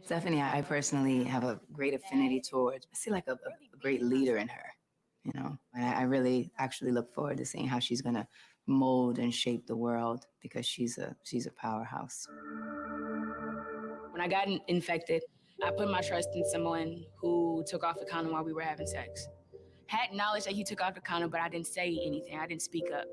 Stephanie, I personally have a great affinity towards, I see like a great leader in her, you know, and I really actually look forward to seeing how she's going to mold and shape the world because she's a powerhouse. When I got infected, I put my trust in someone who took off the condom while we were having sex. Had knowledge that he took off the condom, but I didn't say anything. I didn't speak up.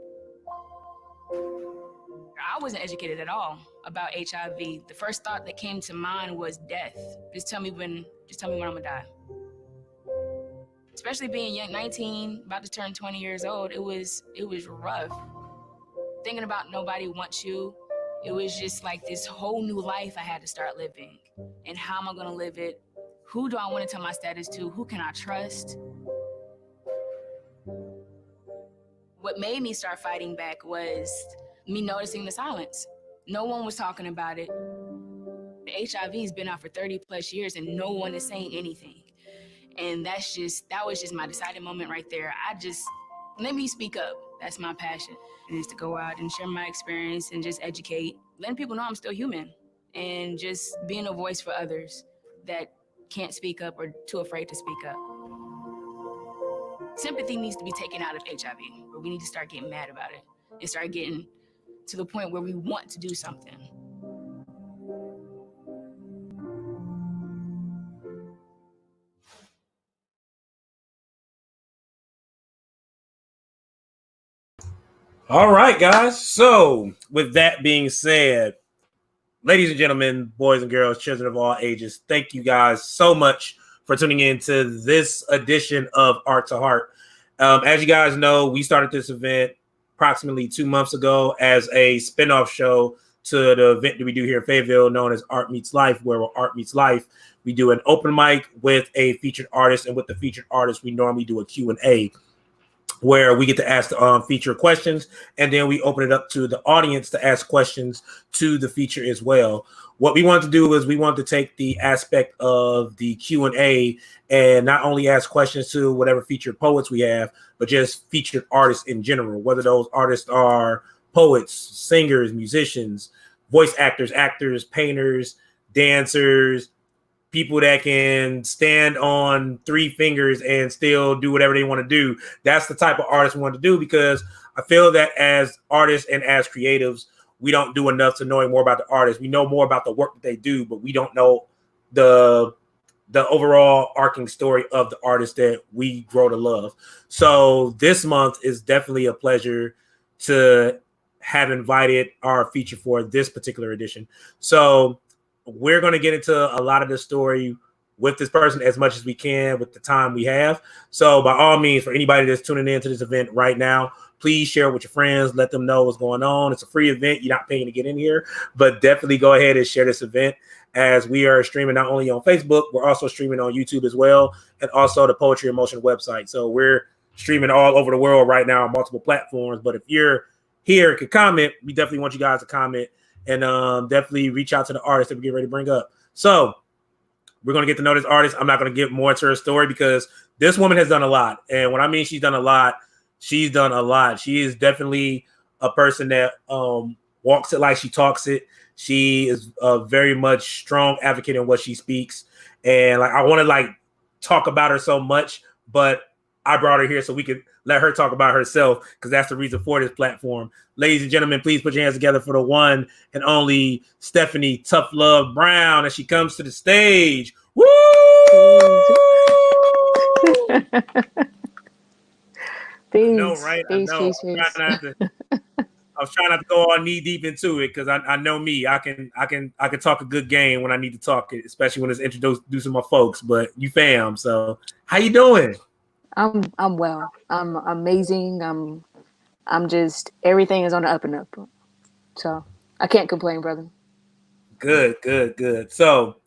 I wasn't educated at all about HIV. The first thought that came to mind was death. Just tell me when I'm gonna die. Especially being young, 19, about to turn 20 years old, it was rough. Thinking about nobody wants you, it was just like this whole new life I had to start living. And how am I gonna live it? Who do I want to tell my status to? Who can I trust? What made me start fighting back was me noticing the silence. No one was talking about it. The HIV's been out for 30 plus years and no one is saying anything. And that was just my deciding moment right there. Let me speak up. That's my passion. And is to go out and share my experience and just educate, letting people know I'm still human and just being a voice for others that can't speak up or too afraid to speak up. Sympathy needs to be taken out of HIV, or we need to start getting mad about it and start getting to the point where we want to do something. All right, guys. So, with that being said, ladies and gentlemen, boys and girls, children of all ages, thank you guys so much for tuning in to this edition of Art to Heart. As you guys know, we started this event approximately 2 months ago as a spinoff show to the event that we do here in Fayetteville known as Art Meets Life, where Art Meets Life, we do an open mic with a featured artist, and with the featured artist, we normally do a Q&A where we get to ask the feature questions, and then we open it up to the audience to ask questions to the feature as well. What we want to do is we want to take the aspect of the Q&A and not only ask questions to whatever featured poets we have, but just featured artists in general, whether those artists are poets, singers, musicians, voice actors, painters, dancers, people that can stand on 3 fingers and still do whatever they want to do. That's the type of artist we want to do, because I feel that as artists and as creatives, we don't do enough to knowing more about the artist. We know more about the work that they do, but we don't know the overall arcing story of the artist that we grow to love. So this month is definitely a pleasure to have invited our feature for this particular edition. So we're going to get into a lot of the story with this person as much as we can with the time we have. So by all means, for anybody that's tuning into this event right now, please share with your friends, let them know what's going on. It's a free event. You're not paying to get in here, but definitely go ahead and share this event, as we are streaming not only on Facebook, we're also streaming on YouTube as well, and also the Poetry in Motion website. So we're streaming all over the world right now on multiple platforms. But if you're here and can comment, we definitely want you guys to comment and definitely reach out to the artist that we get ready to bring up. So we're going to get to know this artist. I'm not going to get more into her story because this woman has done a lot. And when I mean she's done a lot, she's done a lot. She is definitely a person that walks it like she talks it. She is a very much strong advocate in what she speaks. And like, I want to talk about her so much, but I brought her here so we could let her talk about herself, because that's the reason for this platform. Ladies and gentlemen, please put your hands together for the one and only Stephanie Tuphlove Brown as she comes to the stage. Woo! Peace, I know, right? peace, I know. peace, peace. I was trying not to go all knee deep into it, because I know me. I can talk a good game when I need to talk it, especially when it's introducing my folks. But you fam, so how you doing? I'm well. I'm amazing. I'm just, everything is on the up and up. So I can't complain, brother. Good. So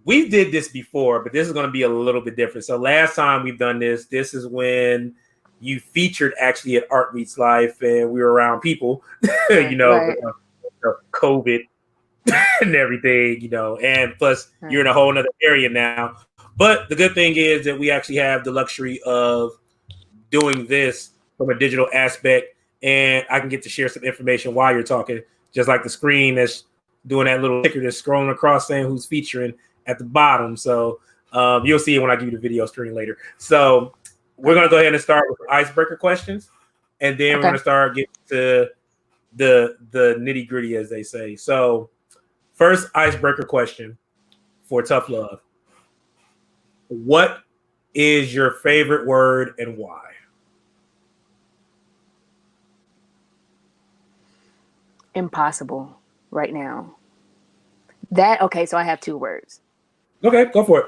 we did this before, but this is going to be a little bit different. So last time we've done this is when you featured actually at Art Meets Life, and we were around people, you know, right. COVID and everything, you know, and plus you're in a whole nother area now. But the good thing is that we actually have the luxury of doing this from a digital aspect, and I can get to share some information while you're talking, just like the screen that's doing that little ticker that's scrolling across saying who's featuring at the bottom. So you'll see it when I give you the video screen later. So we're going to go ahead and start with icebreaker questions. And then we're going to start getting to the nitty gritty, as they say. So first icebreaker question for Tuphlove. What is your favorite word and why? Impossible right now. So I have 2 words. Okay, go for it.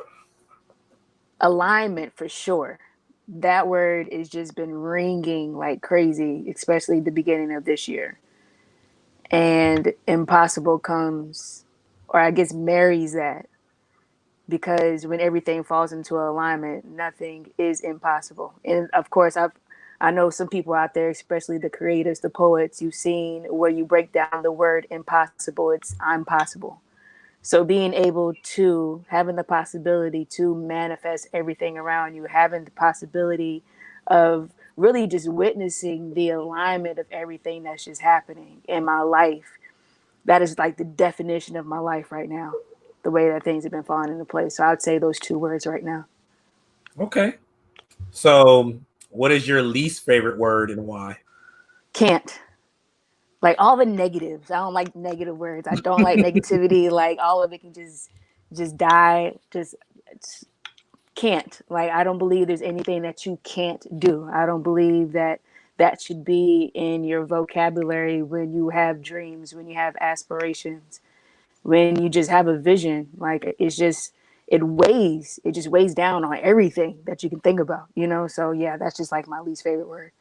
Alignment for sure. That word has just been ringing like crazy, especially the beginning of this year. And impossible comes, or I guess marries that, because when everything falls into alignment, nothing is impossible. And of course, I know some people out there, especially the creatives, the poets, you've seen where you break down the word impossible, it's I'm possible. So being able to, having the possibility to manifest everything around you, having the possibility of really just witnessing the alignment of everything that's just happening in my life, that is like the definition of my life right now, the way that things have been falling into place. So I'd say those 2 words right now. Okay. So what is your least favorite word and why? Can't. Like all the negatives. I don't like negative words. I don't like negativity. Like all of it can just die. Just can't. Like I don't believe there's anything that you can't do. I don't believe that should be in your vocabulary when you have dreams, when you have aspirations, when you just have a vision. Like it just weighs down on everything that you can think about, So yeah, that's just like my least favorite word.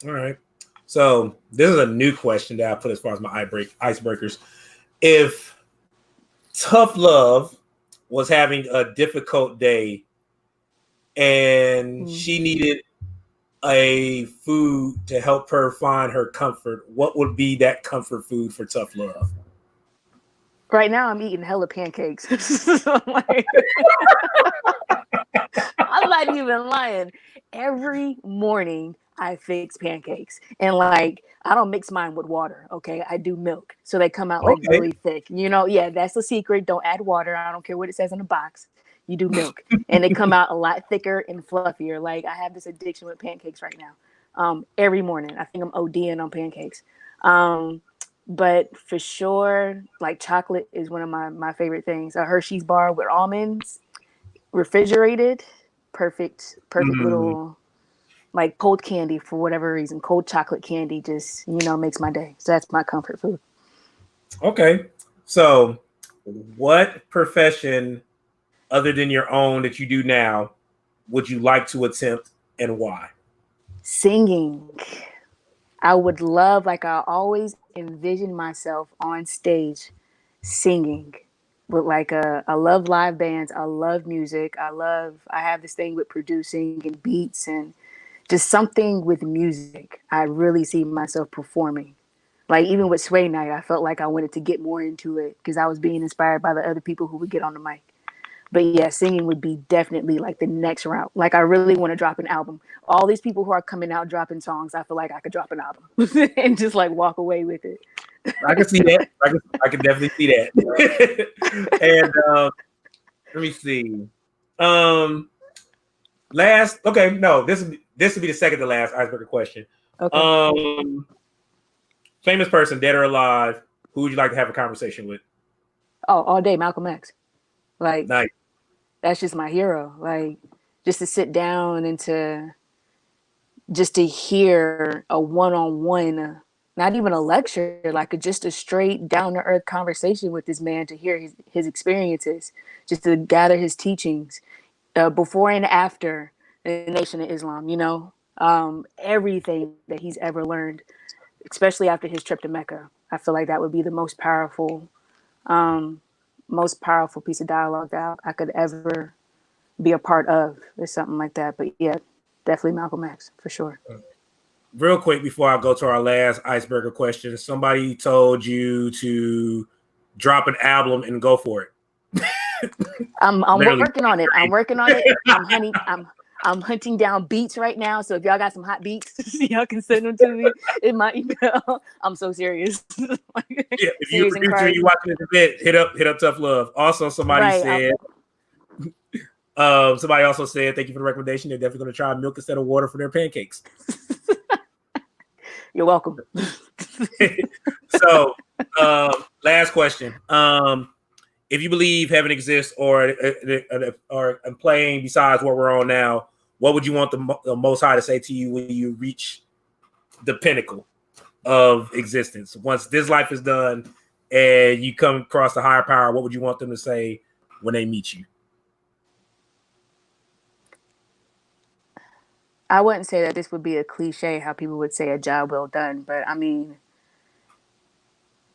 All right. So this is a new question that I put as far as my icebreakers. If Tuphlove was having a difficult day and she needed a food to help her find her comfort, what would be that comfort food for Tuphlove? Right now, I'm eating hella pancakes. So like, I'm not even lying. Every morning, I fix pancakes, and like I don't mix mine with water. Okay, I do milk, so they come out like really thick. Yeah, that's the secret. Don't add water. I don't care what it says on the box. You do milk, and they come out a lot thicker and fluffier. Like I have this addiction with pancakes right now. Every morning, I think I'm ODing on pancakes. But for sure, like chocolate is one of my favorite things. A Hershey's bar with almonds, refrigerated, perfect little like cold candy for whatever reason. Cold chocolate candy just, makes my day. So that's my comfort food. Okay. So what profession other than your own that you do now would you like to attempt and why? Singing. I would love, like I always envision myself on stage singing. But like I love live bands. I love music. I have this thing with producing and beats and just something with music. I really see myself performing. Like even with Sway Night, I felt like I wanted to get more into it because I was being inspired by the other people who would get on the mic. But yeah, singing would be definitely like the next route. Like I really want to drop an album. All these people who are coming out dropping songs, I feel like I could drop an album and just like walk away with it. I can see that. I can definitely see that. And let me see. This would be the second to last icebreaker question. Okay. Famous person, dead or alive, who would you like to have a conversation with? Oh, all day, Malcolm X. Like nice. That's just my hero. Like just to sit down and to hear a one-on-one, not even a lecture, like just a straight down-to-earth conversation with this man, to hear his experiences, just to gather his teachings before and after the Nation of Islam, everything that he's ever learned, especially after his trip to Mecca. I feel like that would be the most powerful piece of dialogue that I could ever be a part of, or something like that. But yeah, definitely Malcolm X for sure. Real quick before I go to our last icebreaker question, somebody told you to drop an album and go for it. I'm working on it. I'm I'm hunting down beats right now. So if y'all got some hot beats, y'all can send them to me in my email. I'm so serious. Yeah, if you're a Serious and producer and you crazy. watching this event, hit up Tuphlove. Also, Right. somebody also said, thank you for the recommendation. They're definitely going to try milk instead of water for their pancakes. You're welcome. So, last question. If you believe heaven exists or playing besides what we're on now, what would you want the Most High to say to you when you reach the pinnacle of existence? Once this life is done and you come across the higher power, what would you want them to say when they meet you? I wouldn't say that this would be a cliche, how people would say a job well done, but I mean,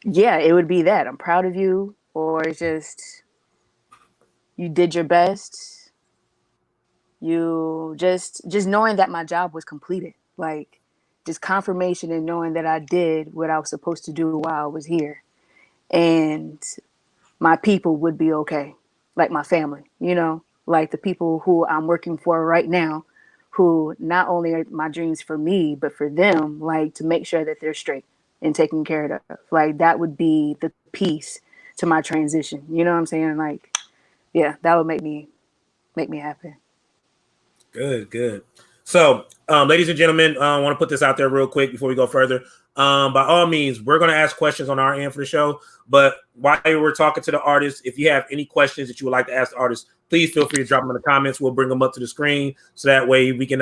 yeah, it would be that. I'm proud of you, or it's just you did your best. You just knowing that my job was completed. Like just confirmation and knowing that I did what I was supposed to do while I was here. And my people would be okay. Like my family, like the people who I'm working for right now, who not only are my dreams for me, but for them, like to make sure that they're straight and taken care of. Like that would be the piece to my transition. You know what I'm saying? Like, yeah, that would make me happy. Good. So, ladies and gentlemen, I want to put this out there real quick before we go further. By all means, we're going to ask questions on our end for the show. But while we're talking to the artists, if you have any questions that you would like to ask the artist, please feel free to drop them in the comments. We'll bring them up to the screen so that way we can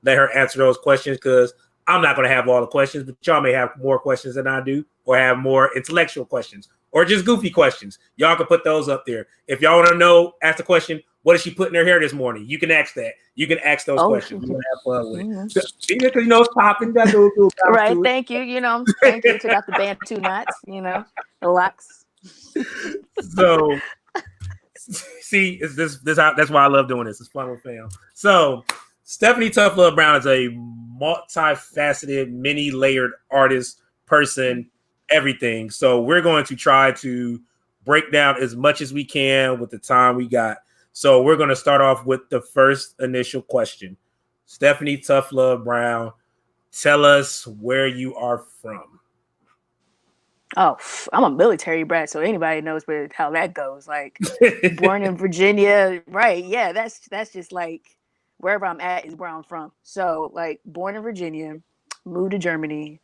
let her answer those questions, because I'm not going to have all the questions, but y'all may have more questions than I do, or have more intellectual questions, or just goofy questions. Y'all can put those up there. If y'all want to know, ask the question, what is she putting in her hair this morning? You can ask that. You can ask those questions. We're going to have fun with it. Even because, it's popping, got a little Right. to it. Thank you. Thank you. Took out the Bantu knots, the locks. So, see, that's why I love doing this. It's fun with fam. So, Stephanie Tuphlove Brown is a multifaceted, many-layered artist, person, everything. So, we're going to try to break down as much as we can with the time we got. So, we're going to start off with the first initial question. Stephanie Tuphlove Brown, tell us where you are from. Oh, I'm a military brat, so anybody knows how that goes. Like, born in Virginia, right? Yeah, that's just like wherever I'm at is where I'm from. So, like, born in Virginia, moved to Germany.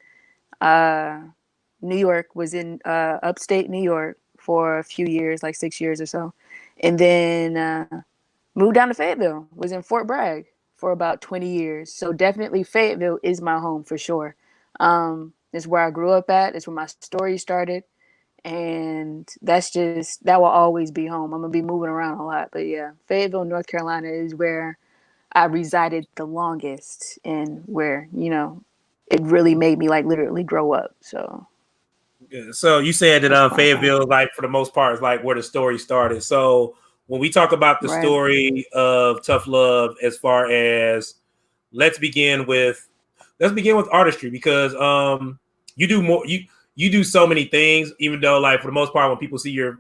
New York, was in upstate New York for a few years, like 6 years or so, and then moved down to Fayetteville. Was in Fort Bragg for about 20 years. So definitely Fayetteville is my home for sure. It's where I grew up at. It's where my story started. And that will always be home. I'm going to be moving around a lot. But yeah, Fayetteville, North Carolina is where I resided the longest, and where, it really made me like literally grow up. So So you said that's that far. Fayetteville, like for the most part, is like where the story started. So when we talk about the Right. story of Tuphlove, as far as let's begin with artistry, because you do more you do so many things, even though like for the most part when people see your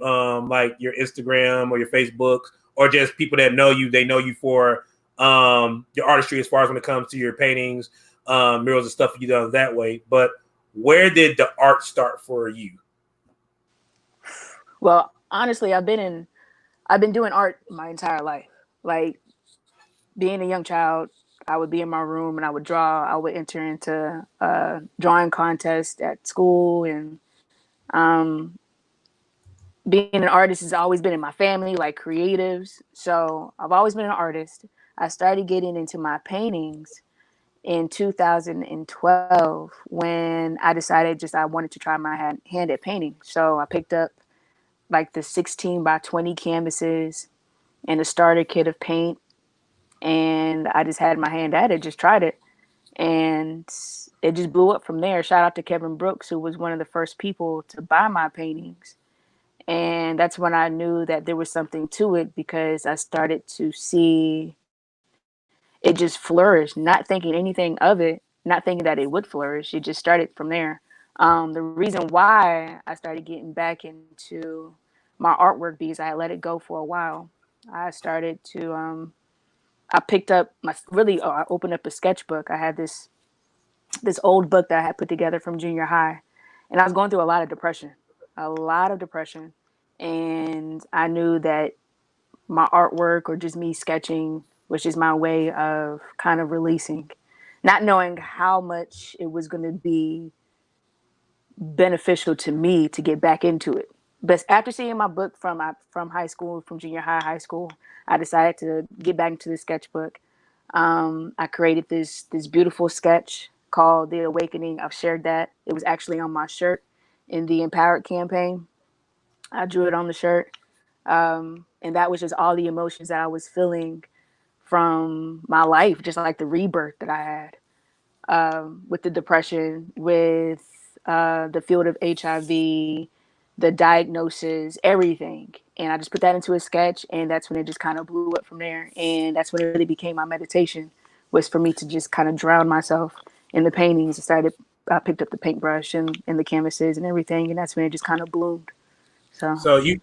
like your Instagram or your Facebook, or just people that know you, they know you for your artistry as far as when it comes to your paintings, murals and stuff you done that way. But where did the art start for you? Well, honestly, I've been doing art my entire life. Like, being a young child, I would be in my room and I would draw. I would enter into drawing contests at school, and um, being an artist has always been in my family, like creatives. So I've always been an artist. I started getting into my paintings in 2012 when I decided I wanted to try my hand at painting. So I picked up like the 16 by 20 canvases and a starter kit of paint, and I just had my hand at it, just tried it, and it just blew up from there. Shout out to Kevin Brooks, who was one of the first people to buy my paintings. And that's when I knew that there was something to it, because I started to see it just flourish, not thinking anything of it, not thinking that it would flourish. It just started from there. The reason why I started getting back into my artwork, because I let it go for a while. I started to I picked up I opened up a sketchbook. I had this old book that I had put together from junior high, and I was going through a lot of depression, and I knew that my artwork or just me sketching was just my way of kind of releasing, not knowing how much it was going to be beneficial to me to get back into it. But after seeing my book from high school, from junior high school, I decided to get back into the sketchbook. I created this beautiful sketch called The Awakening. I've shared that. It was actually on my shirt in the Empowered campaign. I drew it on the shirt. And that was just all the emotions that I was feeling from my life, just like the rebirth that I had, with the depression, with the field of HIV, the diagnosis, everything. And I just put that into a sketch, and that's when it just kind of blew up from there. And that's when it really became my meditation, was for me to just kind of drown myself in the paintings. I picked up the paintbrush and the canvases and everything, and that's when it just kind of bloomed. So you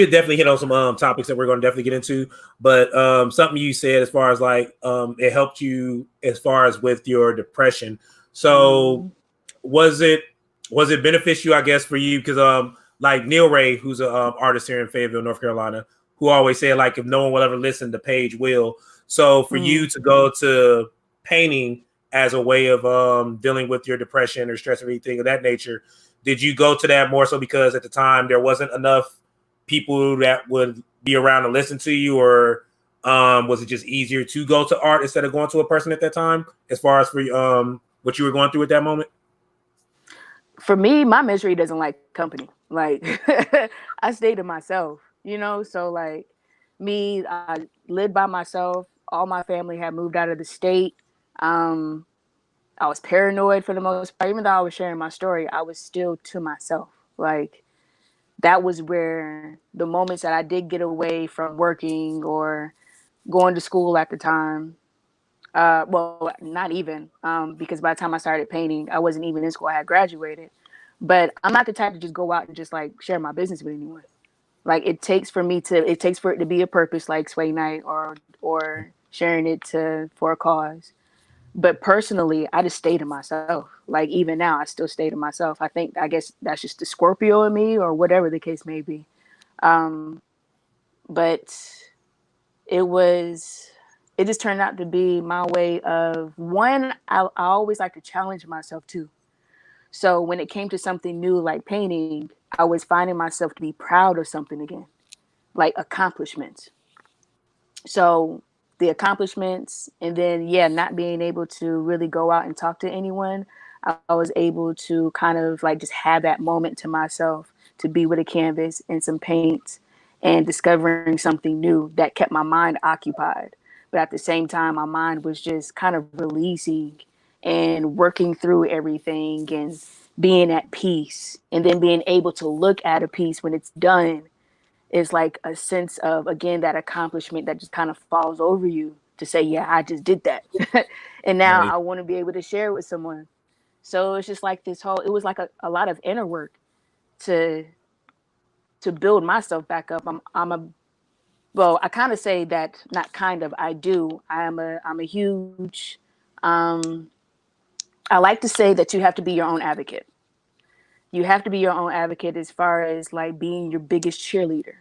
had definitely hit on some topics that we're going to definitely get into, but something you said as far as like it helped you as far as with your depression. So was it beneficial, I guess, for you? Because like Neil Ray, who's an artist here in Fayetteville, North Carolina, who always said like if no one will ever listen, the page will. So for you to go to painting as a way of dealing with your depression or stress or anything of that nature, did you go to that more so because at the time there wasn't enough people that would be around to listen to you, or was it just easier to go to art instead of going to a person at that time as far as for what you were going through at that moment? For me, my misery doesn't like company. Like I stay to myself, so like me, I lived by myself. All my family had moved out of the state. I was paranoid for the most part. Even though I was sharing my story, I was still to myself. Like that was where the moments that I did get away from working or going to school at the time. Well, not even, because by the time I started painting, I wasn't even in school. I had graduated. But I'm not the type to just go out and just like share my business with anyone. Like it takes for it to be a purpose, like Sway Night or sharing it for a cause. But personally, I just stay to myself. Like even now, I still stay to myself. I guess that's just the Scorpio in me, or whatever the case may be. But it just turned out to be my way of one. I always like to challenge myself too. So when it came to something new like painting, I was finding myself to be proud of something again, like accomplishments. So the accomplishments, and then not being able to really go out and talk to anyone, I was able to kind of like just have that moment to myself, to be with a canvas and some paints and discovering something new that kept my mind occupied. But at the same time, my mind was just kind of releasing and working through everything and being at peace, and then being able to look at a piece when it's done is like a sense of, again, that accomplishment that just kind of falls over you to say, yeah, I just did that. And now Right. I want to be able to share it with someone. So it's just like it was like a lot of inner work to build myself back up. I kind of say that, not kind of, I do. I'm a huge, I like to say that you have to be your own advocate. You have to be your own advocate as far as like being your biggest cheerleader.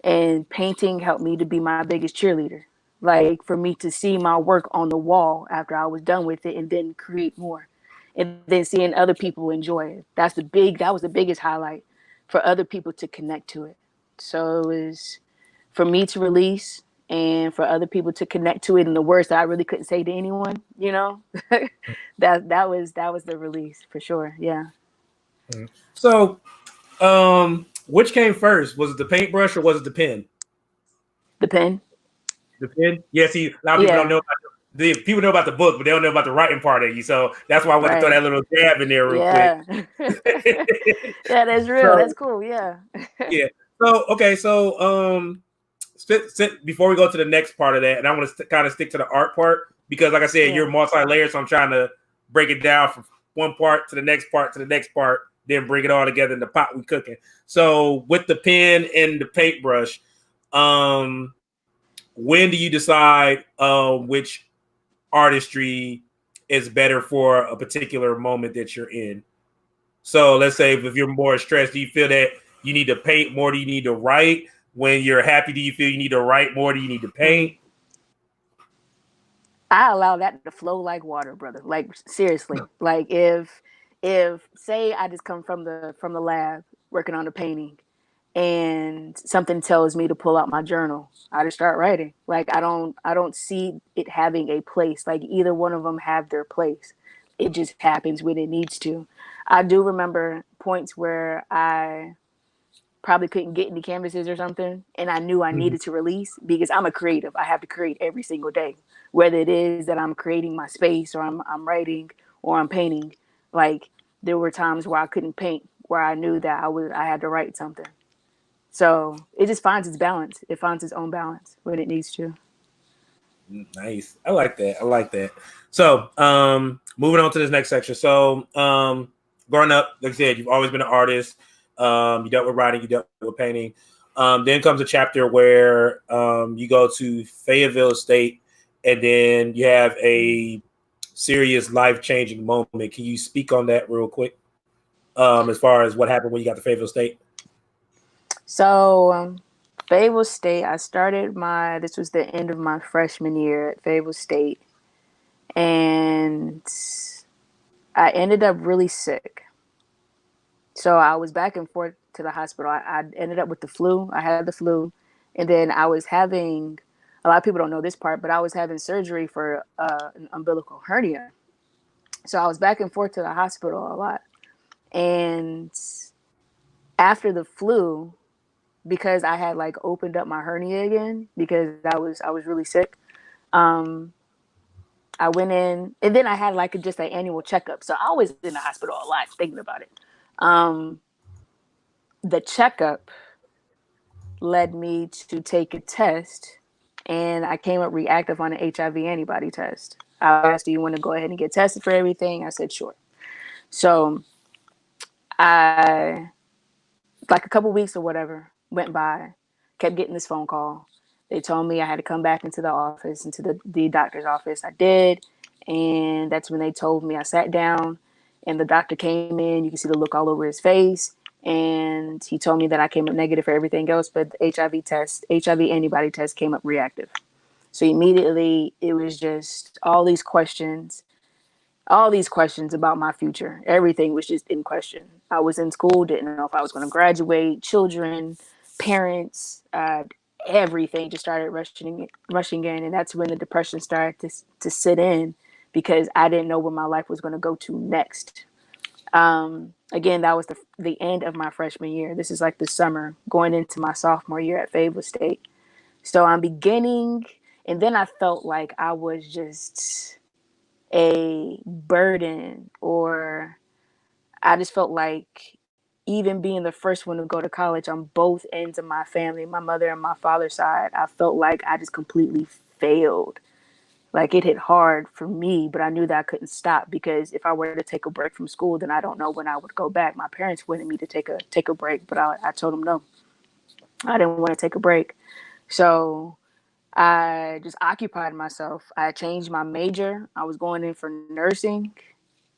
And painting helped me to be my biggest cheerleader. Like for me to see my work on the wall after I was done with it and then create more. And then seeing other people enjoy it. That was the biggest highlight, for other people to connect to it. So it was for me to release and for other people to connect to it in the words that I really couldn't say to anyone, that was the release for sure. Yeah. So which came first? Was it the paintbrush or was it the pen? The pen. The pen? Yeah, see, a lot of people don't Yeah. know about people know about the book, but they don't know about the writing part of you. So that's why I want to throw Right. that little jab in there real quick. Yeah. Yeah, that's real. So That's cool. Yeah. yeah. So okay. So before we go to the next part of that, and I want to kind of stick to the art part because, like I said, you're Yeah. multi-layered. So I'm trying to break it down from one part to the next part to the next part, then bring it all together in the pot we cooking. So with the pen and the paintbrush, when do you decide which artistry is better for a particular moment that you're in? So let's say if you're more stressed, do you feel that you need to paint more? Do you need to write? When you're happy, do you feel you need to write more? Do you need to paint? I allow that to flow like water, brother. Like seriously. Like if say I just come from the lab working on a painting and something tells me to pull out my journal, I just start writing. Like I don't see it having a place. Like either one of them have their place. It just happens when it needs to. I do remember points where I probably couldn't get any canvases or something, and I knew I needed to release because I'm a creative. I have to create every single day, whether it is that I'm creating my space or I'm writing or I'm painting. Like there were times where I couldn't paint, where I knew that I had to write something. So it just finds its balance. It finds its own balance when it needs to. Nice. I like that. I like that. So, moving on to this next section. So, growing up, like I said, you've always been an artist. You dealt with writing, you dealt with painting. Then comes a chapter where you go to Fayetteville State, and then you have a serious life-changing moment. Can you speak on that real quick? As far as what happened when you got to Fayetteville State? So Fayetteville State, this was the end of my freshman year at Fayetteville State, and I ended up really sick. So I was back and forth to the hospital. I ended up with the flu. I had the flu. And then I was having, a lot of people don't know this part, but I was having surgery for an umbilical hernia. So I was back and forth to the hospital a lot. And after the flu, because I had like opened up my hernia again, because I was really sick, I went in, and then I had like just an annual checkup. So I was in the hospital a lot thinking about it. The checkup led me to take a test, and I came up reactive on an HIV antibody test. I asked, "Do you want to go ahead and get tested for everything?" I said, "Sure." So I, like a couple weeks or whatever, went by, kept getting this phone call. They told me I had to come back into the office, into the doctor's office. I did. And that's when they told me. I sat down, and the doctor came in. You can see the look all over his face. And he told me that I came up negative for everything else, but the HIV antibody test came up reactive. So immediately it was just all these questions about my future. Everything was just in question. I was in school, didn't know if I was going to graduate, children, parents, everything just started rushing in. And that's when the depression started to sit in, because I didn't know where my life was going to go to next. Again, that was the end of my freshman year. This is like the summer going into my sophomore year at Fayetteville State. So I'm beginning, and then I felt like I was just a burden, or I just felt like, even being the first one to go to college on both ends of my family, my mother and my father's side, I felt like I just completely failed. Like it hit hard for me, but I knew that I couldn't stop, because if I were to take a break from school, then I don't know when I would go back. My parents wanted me to take a break, but I told them no. I didn't want to take a break. So I just occupied myself. I changed my major. I was going in for nursing,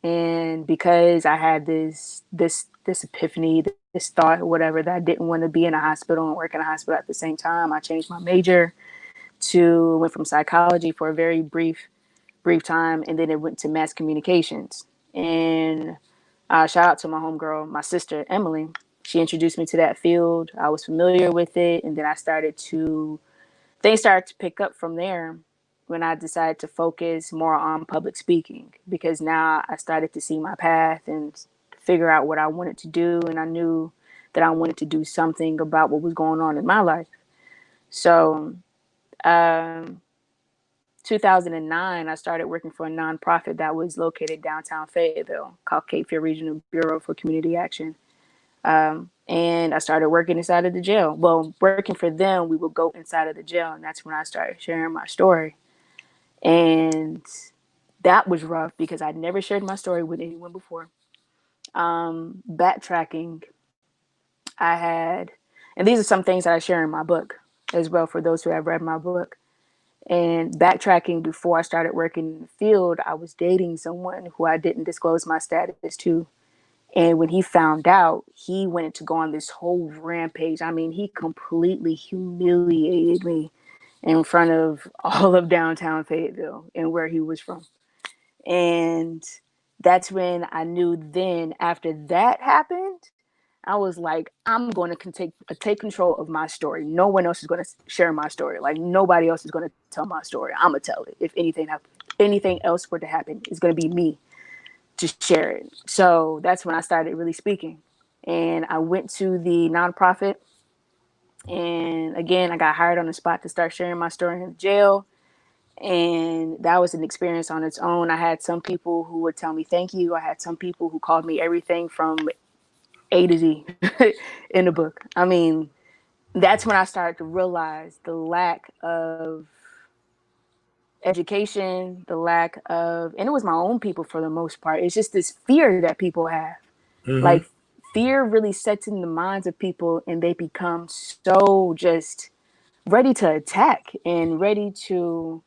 and because I had this epiphany, this thought or whatever, that I didn't want to be in a hospital and work in a hospital at the same time, I changed my major to went from psychology for a very brief time, and then it went to mass communications. And shout out to my homegirl, my sister Emily. She introduced me to that field. I was familiar with it, and then things started to pick up from there when I decided to focus more on public speaking, because now I started to see my path and figure out what I wanted to do, and I knew that I wanted to do something about what was going on in my life. So um, 2009, I started working for a nonprofit that was located downtown Fayetteville called Cape Fear Regional Bureau for Community Action. And I started working inside of the jail. Well, working for them, we would go inside of the jail, and that's when I started sharing my story. And that was rough, because I'd never shared my story with anyone before. Backtracking, I had, and these are some things that I share in my book as well, for those who have read my book. And backtracking, before I started working in the field, I was dating someone who I didn't disclose my status to. And when he found out, he went to go on this whole rampage. I mean, he completely humiliated me in front of all of downtown Fayetteville and where he was from. And that's when I knew then, after that happened, I was like, I'm going to take control of my story. No one else is going to share my story. Like, nobody else is going to tell my story. I'm going to tell it. If anything else were to happen, it's going to be me to share it. So that's when I started really speaking. And I went to the nonprofit. And again, I got hired on the spot to start sharing my story in jail. And that was an experience on its own. I had some people who would tell me thank you. I had some people who called me everything from A to Z in the book. I mean, that's when I started to realize the lack of education, the lack of, and it was my own people for the most part. It's just this fear that people have. Like, fear really sets in the minds of people, and they become so just ready to attack and ready to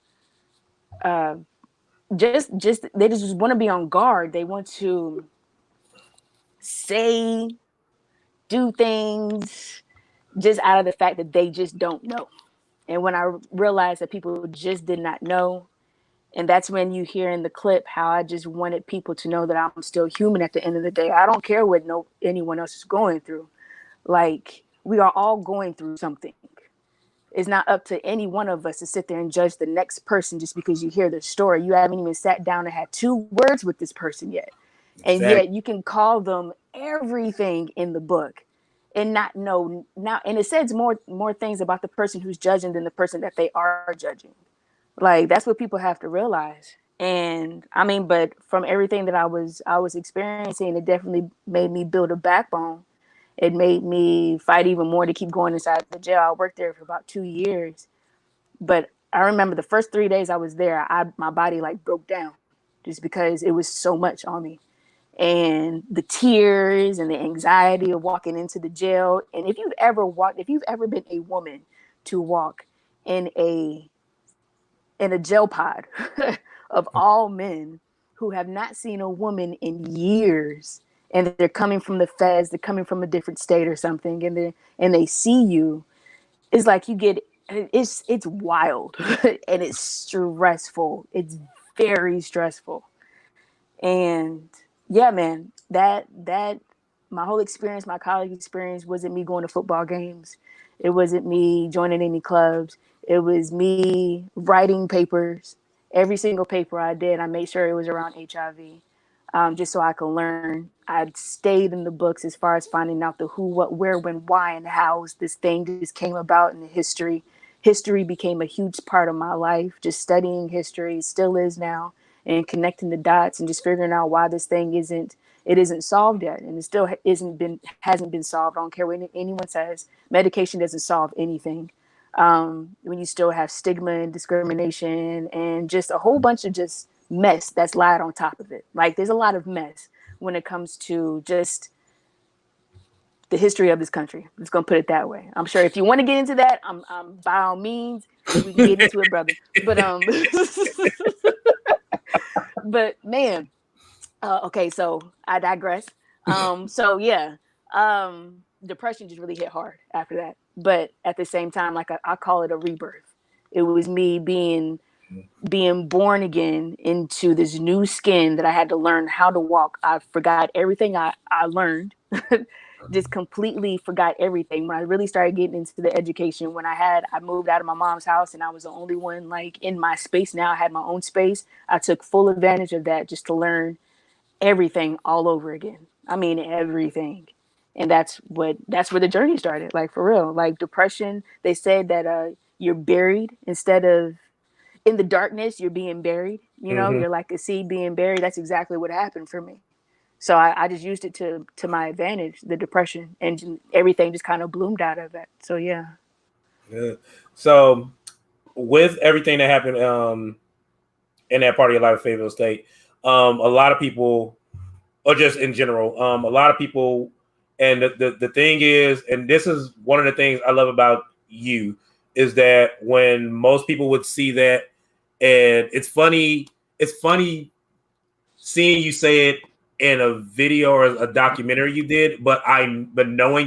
just they just want to be on guard. They want to say, do things just out of the fact that they just don't know. And when I realized that people just did not know, and that's when you hear in the clip how I just wanted people to know that I'm still human at the end of the day. I don't care what anyone else is going through. Like, we are all going through something. It's not up to any one of us to sit there and judge the next person just because you hear their story. You haven't even sat down and had 2 words with this person yet. And yet you can call them everything in the book and not know now. And it says more things about the person who's judging than the person that they are judging. Like, that's what people have to realize. And I mean, but from everything that I was experiencing, it definitely made me build a backbone. It made me fight even more to keep going inside the jail. I worked there for about 2 years. But I remember the first 3 days I was there, my body like broke down just because it was so much on me. And the tears and the anxiety of walking into the jail. And if you've ever been a woman to walk in a jail pod of all men who have not seen a woman in years, and they're coming from the feds, they're coming from a different state or something, and they see you, it's like it's wild and it's stressful. It's very stressful. And yeah, man, that my whole experience, my college experience, wasn't me going to football games. It wasn't me joining any clubs. It was me writing papers. Every single paper I did, I made sure it was around HIV, just so I could learn. I stayed in the books as far as finding out the who, what, where, when, why, and how this thing just came about in the history. History became a huge part of my life. Just studying history, still is now, and connecting the dots and just figuring out why this thing isn't solved yet, and it still hasn't been solved. I don't care what anyone says. Medication doesn't solve anything. When you still have stigma and discrimination and just a whole bunch of just mess that's lied on top of it. Like, there's a lot of mess when it comes to just the history of this country. I'm just gonna put it that way. I'm sure if you want to get into that, I'm by all means, we can get into it, brother. But but man, okay, so I digress. So yeah, depression just really hit hard after that. But at the same time, like I call it a rebirth. It was me being born again into this new skin that I had to learn how to walk. I forgot everything I learned. Just completely forgot everything. When I really started getting into the education, when I moved out of my mom's house and I was the only one like in my space. Now I had my own space. I took full advantage of that just to learn everything all over again. I mean, everything. And that's where the journey started. Like, for real, like depression, they said that you're buried instead of in the darkness, you're being buried. You're like a seed being buried. That's exactly what happened for me. So I just used it to my advantage, the depression, and everything just kind of bloomed out of it. So yeah. So with everything that happened in that part of your life, Fayetteville State, a lot of people, or just in general, a lot of people, and the thing is, and this is one of the things I love about you, is that when most people would see that, and it's funny seeing you say it in a video or a documentary you did, but knowing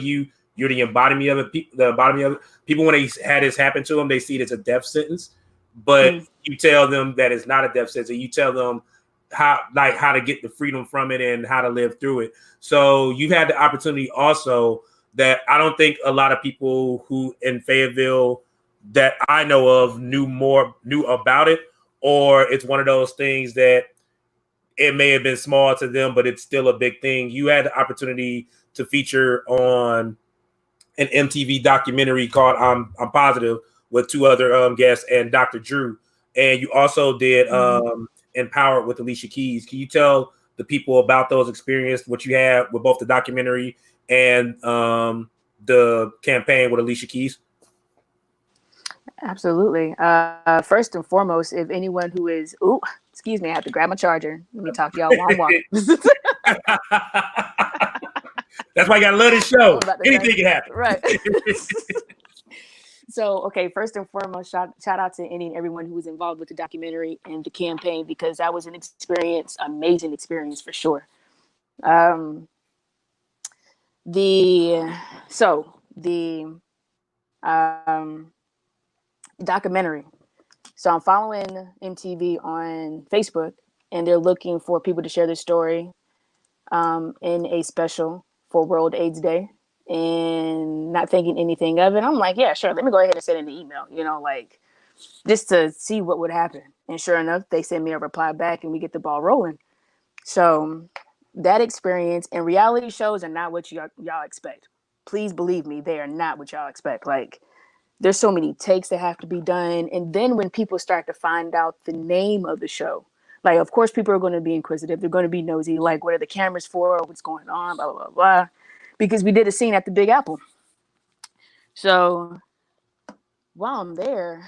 you're the embodiment of it. The embodiment of it. People, when they had this happen to them, they see it as a death sentence, but you tell them that it's not a death sentence, and you tell them how to get the freedom from it and how to live through it. So you've had the opportunity also that I don't think a lot of people who in Fayetteville that I know of knew about it, or it's one of those things that it may have been small to them, but it's still a big thing. You had the opportunity to feature on an MTV documentary called I'm Positive with two other guests and Dr. Drew. And you also did Empowered with Alicia Keys. Can you tell the people about those experiences, what you had with both the documentary and the campaign with Alicia Keys? Absolutely. First and foremost, if anyone who is, excuse me, I have to grab my charger. Let me talk to y'all while I'm walking. That's why you gotta love this show. Anything can happen. Right. So, okay, first and foremost, shout out to any and everyone who was involved with the documentary and the campaign, because that was an amazing experience for sure. The documentary. So I'm following MTV on Facebook, and they're looking for people to share their story in a special for World AIDS Day, and not thinking anything of it. I'm like, yeah, sure. Let me go ahead and send in the email, just to see what would happen. And sure enough, they send me a reply back and we get the ball rolling. So that experience, and reality shows are not what y'all expect. Please believe me, they are not what y'all expect. Like, there's so many takes that have to be done. And then when people start to find out the name of the show, like, of course, people are going to be inquisitive. They're going to be nosy. Like, what are the cameras for? What's going on? Blah, blah, blah, blah. Because we did a scene at the Big Apple. So while I'm there,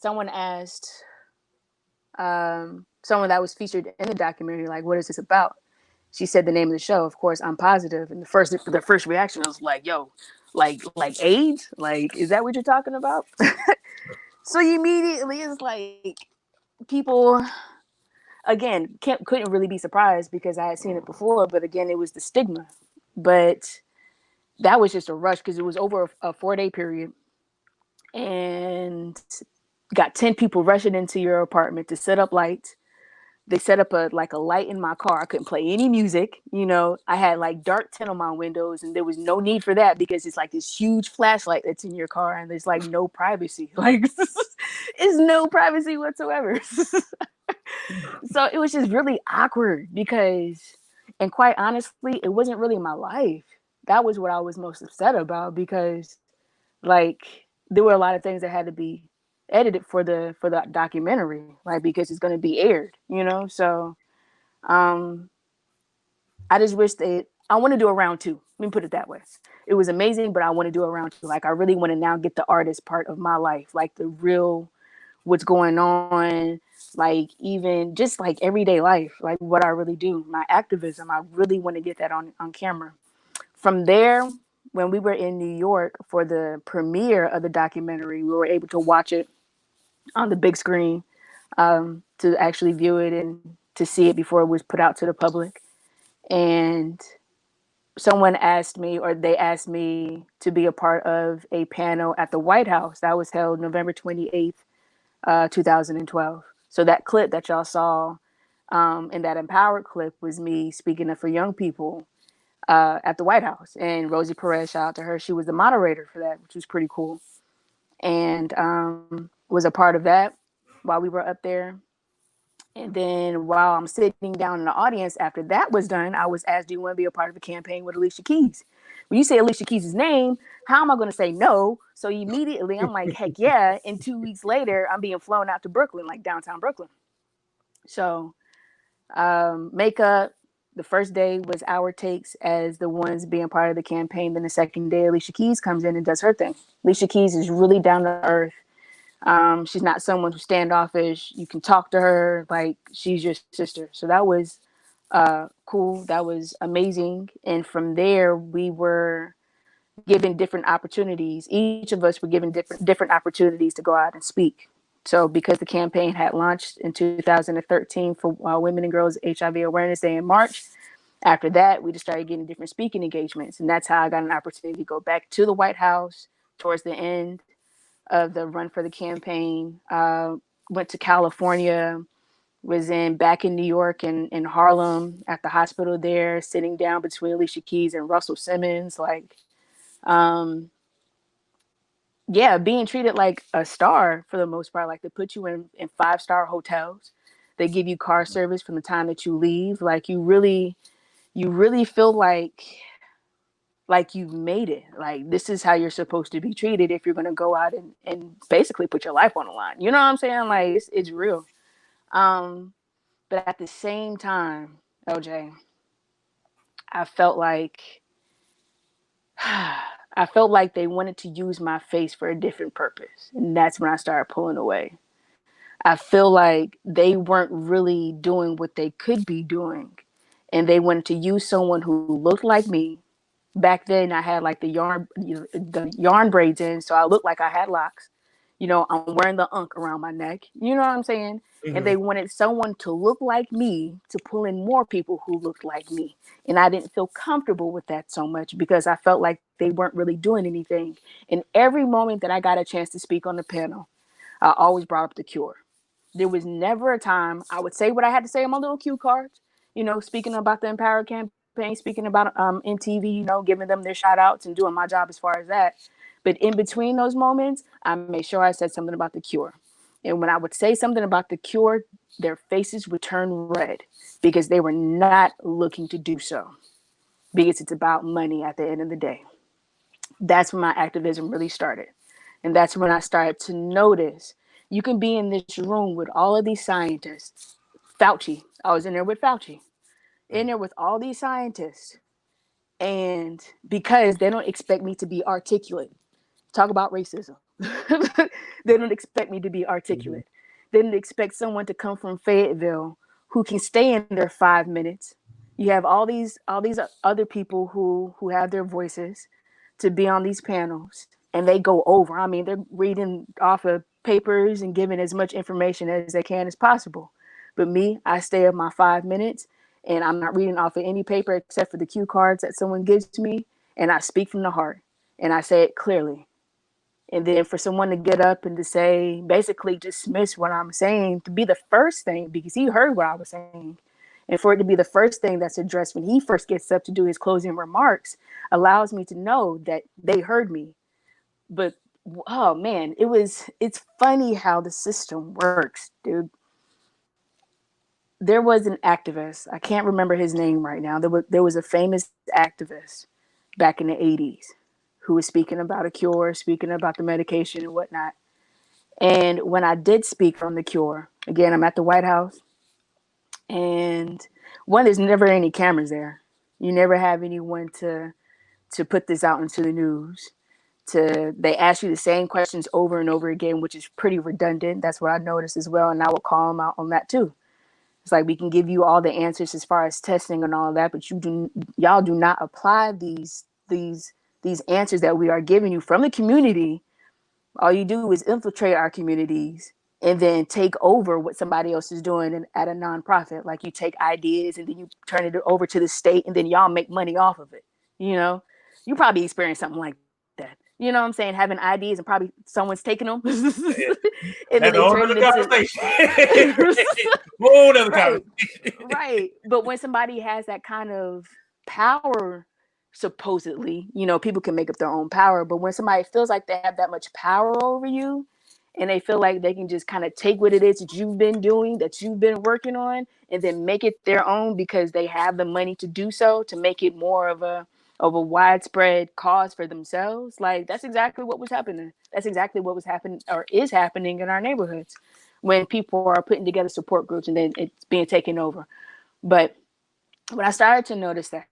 someone asked someone that was featured in the documentary, like, what is this about? She said the name of the show. Of course, I'm Positive. And the first reaction was like, yo, like AIDS? Like, is that what you're talking about? So immediately it's like people, again, couldn't really be surprised because I had seen it before. But again, it was the stigma. But that was just a rush because it was over a 4-day period. And got 10 people rushing into your apartment to set up lights. They set up a light in my car. I couldn't play any music. I had like dark tint on my windows, and there was no need for that because it's like this huge flashlight that's in your car, and there's like no privacy. Like, it's no privacy whatsoever. So it was just really awkward because, and quite honestly, it wasn't really my life. That was what I was most upset about because, like, there were a lot of things that had to be edited for the documentary, like, because it's going to be aired, so I just wish I want to do a round 2. Let me put it that way. It was amazing, but I want to do a round 2. Like, I really want to now get the artist part of my life, like the real what's going on, like even just like everyday life, like what I really do, my activism. I really want to get that on camera. From there, when we were in New York for the premiere of the documentary, we were able to watch it on the big screen, to actually view it and to see it before it was put out to the public. And someone asked me, or they asked me to be a part of a panel at the White House that was held November 28th, 2012. So that clip that y'all saw, in that Empowered clip, was me speaking up for young people at the White House. And Rosie Perez, shout out to her, she was the moderator for that, which was pretty cool. And was a part of that while we were up there. And then while I'm sitting down in the audience after that was done, I was asked, do you want to be a part of a campaign with Alicia Keys? When you say Alicia Keys' name, how am I going to say no? So immediately I'm like, heck yeah. And 2 weeks later, I'm being flown out to Brooklyn, like downtown Brooklyn. So makeup, the first day was our takes as the ones being part of the campaign. Then the second day, Alicia Keys comes in and does her thing. Alicia Keys is really down to earth. She's not someone who's standoffish. You can talk to her like she's your sister. So that was cool. That was amazing. And from there, we were given different opportunities. Each of us were given different opportunities to go out and speak. So because the campaign had launched in 2013 for Women and Girls HIV Awareness Day in March, after that, we just started getting different speaking engagements. And that's how I got an opportunity to go back to the White House towards the end of the run for the campaign. Went to California, was back in New York and in Harlem at the hospital there, sitting down between Alicia Keys and Russell Simmons. Like, yeah, being treated like a star for the most part. Like, they put you in 5-star hotels. They give you car service from the time that you leave. Like, you really feel like you've made it. Like, this is how you're supposed to be treated if you're going to go out and basically put your life on the line. You know what I'm saying? Like, it's real. But at the same time, LJ, I felt like they wanted to use my face for a different purpose. And that's when I started pulling away. I feel like they weren't really doing what they could be doing. And they wanted to use someone who looked like me. Back then I had like the yarn braids in, so I looked like I had locks. I'm wearing the around my neck. You know what I'm saying? Mm-hmm. And they wanted someone to look like me to pull in more people who looked like me. And I didn't feel comfortable with that so much because I felt like they weren't really doing anything. And every moment that I got a chance to speak on the panel, I always brought up the cure. There was never a time I would say what I had to say on my little cue cards, speaking about the Empower campaign, speaking about MTV, giving them their shout outs and doing my job as far as that. But in between those moments, I made sure I said something about the cure. And when I would say something about the cure, their faces would turn red because they were not looking to do so, because it's about money at the end of the day. That's when my activism really started. And that's when I started to notice you can be in this room with all of these scientists. Fauci, I was in there with Fauci, in there with all these scientists. And because they don't expect me to be articulate, talk about racism. They don't expect me to be articulate. Mm-hmm. They don't expect someone to come from Fayetteville who can stay in there 5 minutes. You have all these other people who have their voices to be on these panels, and they go over. I mean, they're reading off of papers and giving as much information as they can as possible. But me, I stay up my 5 minutes, and I'm not reading off of any paper except for the cue cards that someone gives me, and I speak from the heart, and I say it clearly. And then for someone to get up and to say, basically dismiss what I'm saying, to be the first thing, because he heard what I was saying, and for it to be the first thing that's addressed when he first gets up to do his closing remarks, allows me to know that they heard me. But, oh man, it's funny how the system works, dude. There was an activist, I can't remember his name right now. There was a famous activist back in the 80s who was speaking about a cure, speaking about the medication and whatnot. And when I did speak on the cure, again, I'm at the White House, and there's never any cameras there. You never have anyone to put this out into the news. They ask you the same questions over and over again, which is pretty redundant. That's what I noticed as well, and I will call them out on that too. It's like, we can give you all the answers as far as testing and all of that, but y'all do not apply these answers that we are giving you from the community. All you do is infiltrate our communities and then take over what somebody else is doing at a nonprofit. Like, you take ideas and then you turn it over to the state, and then y'all make money off of it. You probably experienced something like that. You know what I'm saying? Having ideas and probably someone's taking them. And then they turn it into whole other conversation. Right. But when somebody has that kind of power, supposedly, people can make up their own power. But when somebody feels like they have that much power over you, and they feel like they can just kind of take what it is that you've been doing, that you've been working on, and then make it their own because they have the money to do so, to make it more of a widespread cause for themselves. Like, that's exactly what was happening. That's exactly what was happening or is happening in our neighborhoods when people are putting together support groups and then it's being taken over. But when I started to notice that,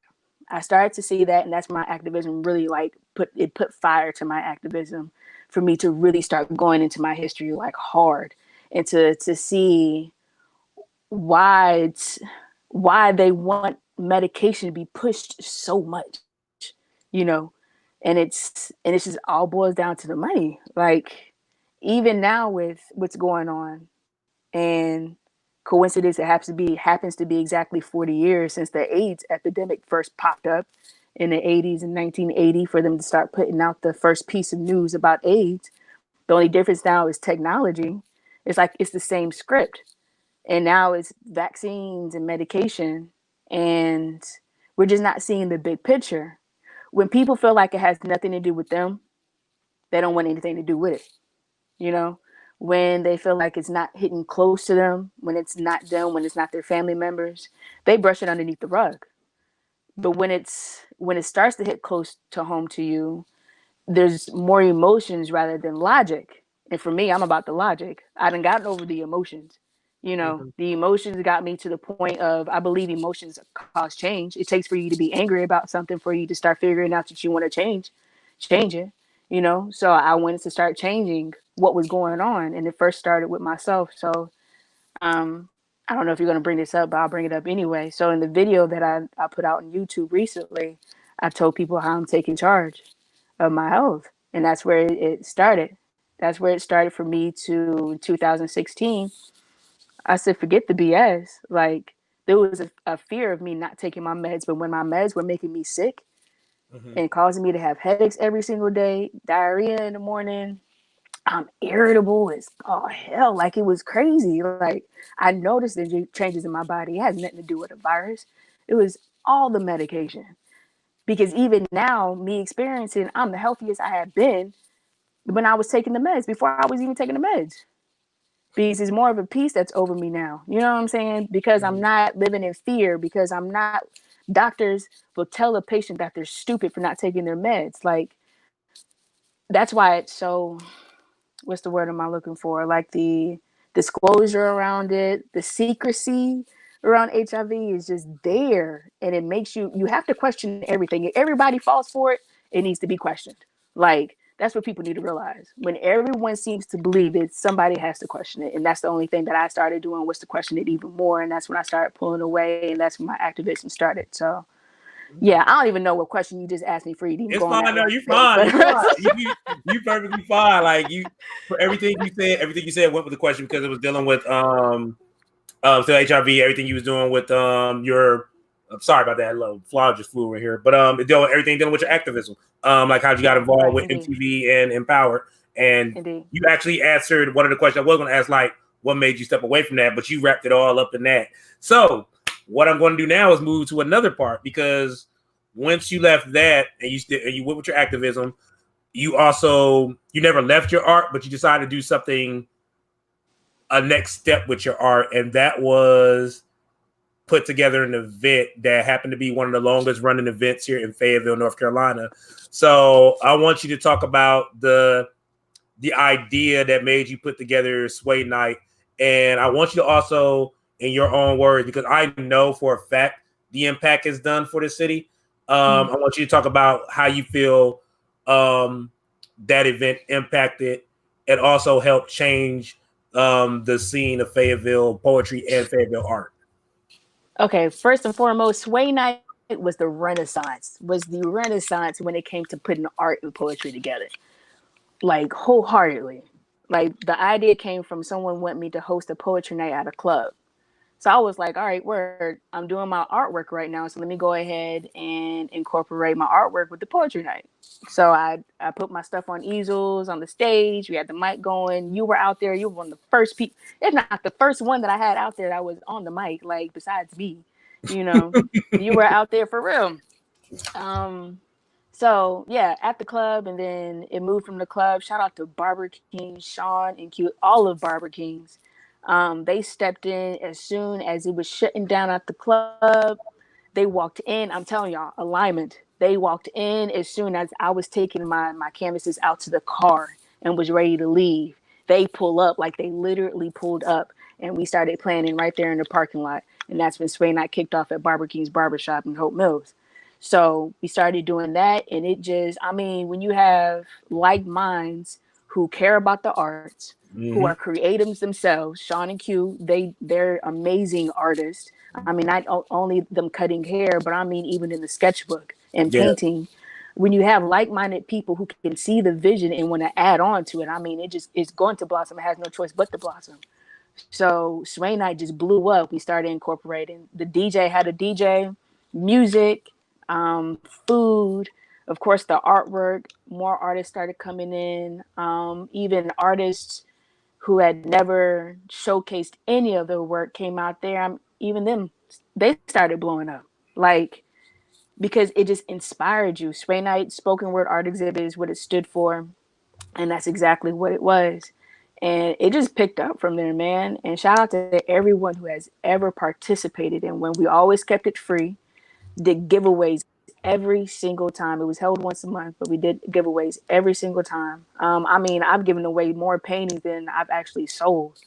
I started to see that, and that's my activism really put fire to my activism for me to really start going into my history like hard, and to see why they want medication to be pushed so much, And it's just all boils down to the money. Like, even now with what's going on, and coincidence, it happens to be exactly 40 years since the AIDS epidemic first popped up in the 80s in 1980, for them to start putting out the first piece of news about AIDS. The only difference now is technology. It's like it's the same script. And now it's vaccines and medication, and we're just not seeing the big picture. When people feel like it has nothing to do with them, they don't want anything to do with it. You know, when they feel like it's not hitting close to them, when it's not them, when it's not their family members, they brush it underneath the rug. But when it starts to hit close to home to you, there's more emotions rather than logic. And for me, I'm about the logic. I done gotten over the emotions. You know, Mhm. the emotions got me to the point of, I believe emotions cause change. It takes for you to be angry about something for you to start figuring out that you want to change it. You know, so I wanted to start changing what was going on, and it first started with myself. So um, I don't know if you're going to bring this up, but I'll bring it up anyway. So in the video that I put out on YouTube recently, I told people how I'm taking charge of my health. And that's where it started. That's where it started for me to in 2016. I said, forget the BS. Like, there was a fear of me not taking my meds, but when my meds were making me sick Mhm. and causing me to have headaches every single day, diarrhea in the morning, I'm irritable as oh hell, like it was crazy. Like, I noticed the changes in my body. It had nothing to do with a virus. It was all the medication. Because even now, me experiencing, I'm the healthiest I had been when I was taking the meds, before I was even taking the meds. Because it's more of a peace that's over me now. You know what I'm saying? Because I'm Mhm. not living in fear. Because I'm not. Doctors will tell a patient that they're stupid for not taking their meds. Like, that's why it's so, what's the word am I looking for? Like, the disclosure around it, the secrecy around HIV is just there, and it makes you have to question everything. If everybody falls for it, it needs to be questioned. Like, that's what people need to realize. When everyone seems to believe it, somebody has to question it, and that's the only thing that I started doing, was to question it even more, and that's when I started pulling away, and that's when my activism started. So yeah, I don't even know what question you just asked me for you to even It's go on fine. that No, you're road, fine. but You're fine. You perfectly fine. Like you, for everything you said went with the question because it was dealing with so HIV, everything you was doing with your. I'm sorry about that. Little fly just flew over here, but it dealt with everything dealing with your activism, like how you got involved right, with indeed, MTV and Empower, and indeed. you actually answered one of the questions I was going to ask, like what made you step away from that, but you wrapped it all up in that. So what I'm going to do now is move to another part because once you left that and you went with your activism, you never left your art, but you decided to do something a next step with your art, and that was put together an event that happened to be one of the longest running events here in Fayetteville, North Carolina. So I want you to talk about the idea that made you put together Sway Night, and I want you to also, in your own words, because I know for a fact the impact is done for the city. Mm. I want you to talk about how you feel that event impacted and also helped change the scene of Fayetteville poetry and Fayetteville art. Okay, first and foremost, Sway Night was the Renaissance. Was the Renaissance when it came to putting art and poetry together, like wholeheartedly. Like, the idea came from someone wanting me to host a poetry night at a club. So I was like, all right, word, I'm doing my artwork right now. So let me go ahead and incorporate my artwork with the poetry night. So I put my stuff on easels on the stage. We had the mic going. You were out there. You were one of the first people, if not the first one that I had out there that was on the mic, like besides me, you know, you were out there for real. Um, so yeah, at the club, and then it moved from the club. Shout out to Barber King, Sean, and Q, all of Barber Kings. They stepped in as soon as it was shutting down at the club. They walked in. I'm telling y'all, alignment. They walked in as soon as I was taking my canvases out to the car and was ready to leave. They pull up, like they literally pulled up, and we started planning right there in the parking lot. And that's when Sway Night kicked off at Barber King's Barbershop in Hope Mills. So we started doing that, and it just, I mean, when you have like minds who care about the arts, who are Mm-hmm. creatives themselves, Sean and Q, they're amazing artists. I mean, not only them cutting hair, but I mean even in the sketchbook and Yeah. painting. when you have like-minded people who can see the vision and want to add on to it, I mean, it's going to blossom. It has no choice but to blossom. So Sway Night just blew up. We started incorporating, the DJ had a DJ, music, food, of course the artwork. More artists started coming in. Even artists who had never showcased any of their work came out there. Even them, they started blowing up. Like, because it just inspired you. Sway Night spoken word art exhibit is what it stood for, and that's exactly what it was. And it just picked up from there, man. And shout out to everyone who has ever participated in when we always kept it free, did giveaways every single time. It was held once a month, but we did giveaways every single time. I mean, I've given away more paintings than I've actually sold,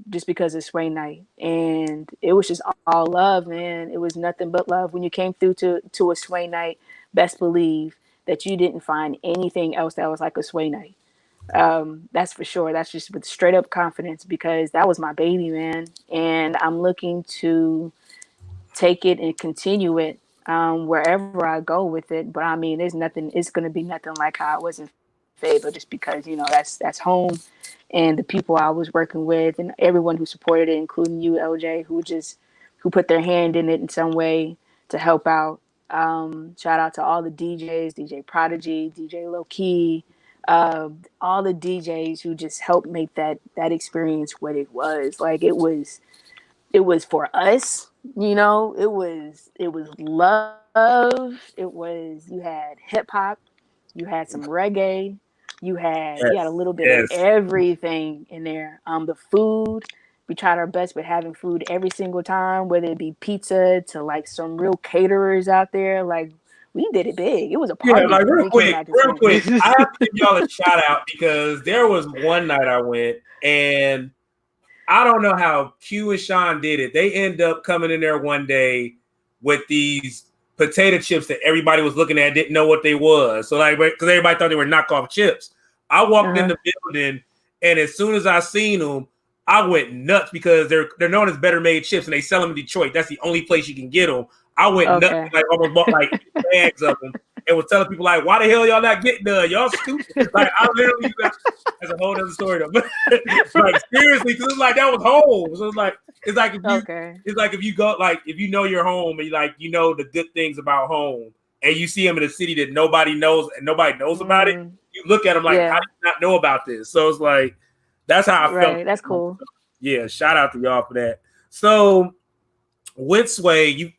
just because of Sway Night. And it was just all love, man. It was nothing but love. When you came through to a Sway Night, best believe that you didn't find anything else that was like a Sway Night. That's for sure. That's just with straight up confidence, because that was my baby, man. And I'm looking to take it and continue it, wherever I go with it. But I mean, there's nothing, it's going to be nothing like how I was in Fayetteville, just because, you know, that's home, and the people I was working with and everyone who supported it, including you, LJ, who put their hand in it in some way to help out. Shout out to all the DJs, DJ Prodigy, DJ Low Key, all the DJs who just helped make that experience what it was. Like, it was for us, you know. It was love. It was, you had hip hop, you had some reggae, you had a Yes, little bit of yes. everything in there. The food, we tried our best with having food every single time, whether it be pizza to like some real caterers out there. Like, we did it big. It was a Yeah, party like when we came out this real quick. thing. I have to give y'all a shout out because there was one night I went and I don't know how Q and Sean did it. They end up coming in there one day with these potato chips that everybody was looking at, didn't know what they was. So like, because everybody thought they were knockoff chips. I walked in the building, and as soon as I seen them, I went nuts because they're known as Better Made chips, and they sell them in Detroit. That's the only place you can get them. I went nuts, Okay. like almost bought like bags of them, and was telling people like, "Why the hell y'all not getting none? Y'all stupid!" Like, I literally, that's a whole other story though. Like, seriously, because it's like that was home. So it's like if you Okay. it's like if you go, like if you know your home and you know the good things about home, and you see them in a city that nobody knows and nobody knows about it, you look at them like, how do you not know about this? So it's like, that's how I felt. Right. That's cool. Yeah, shout out to y'all for that. So with Sway, you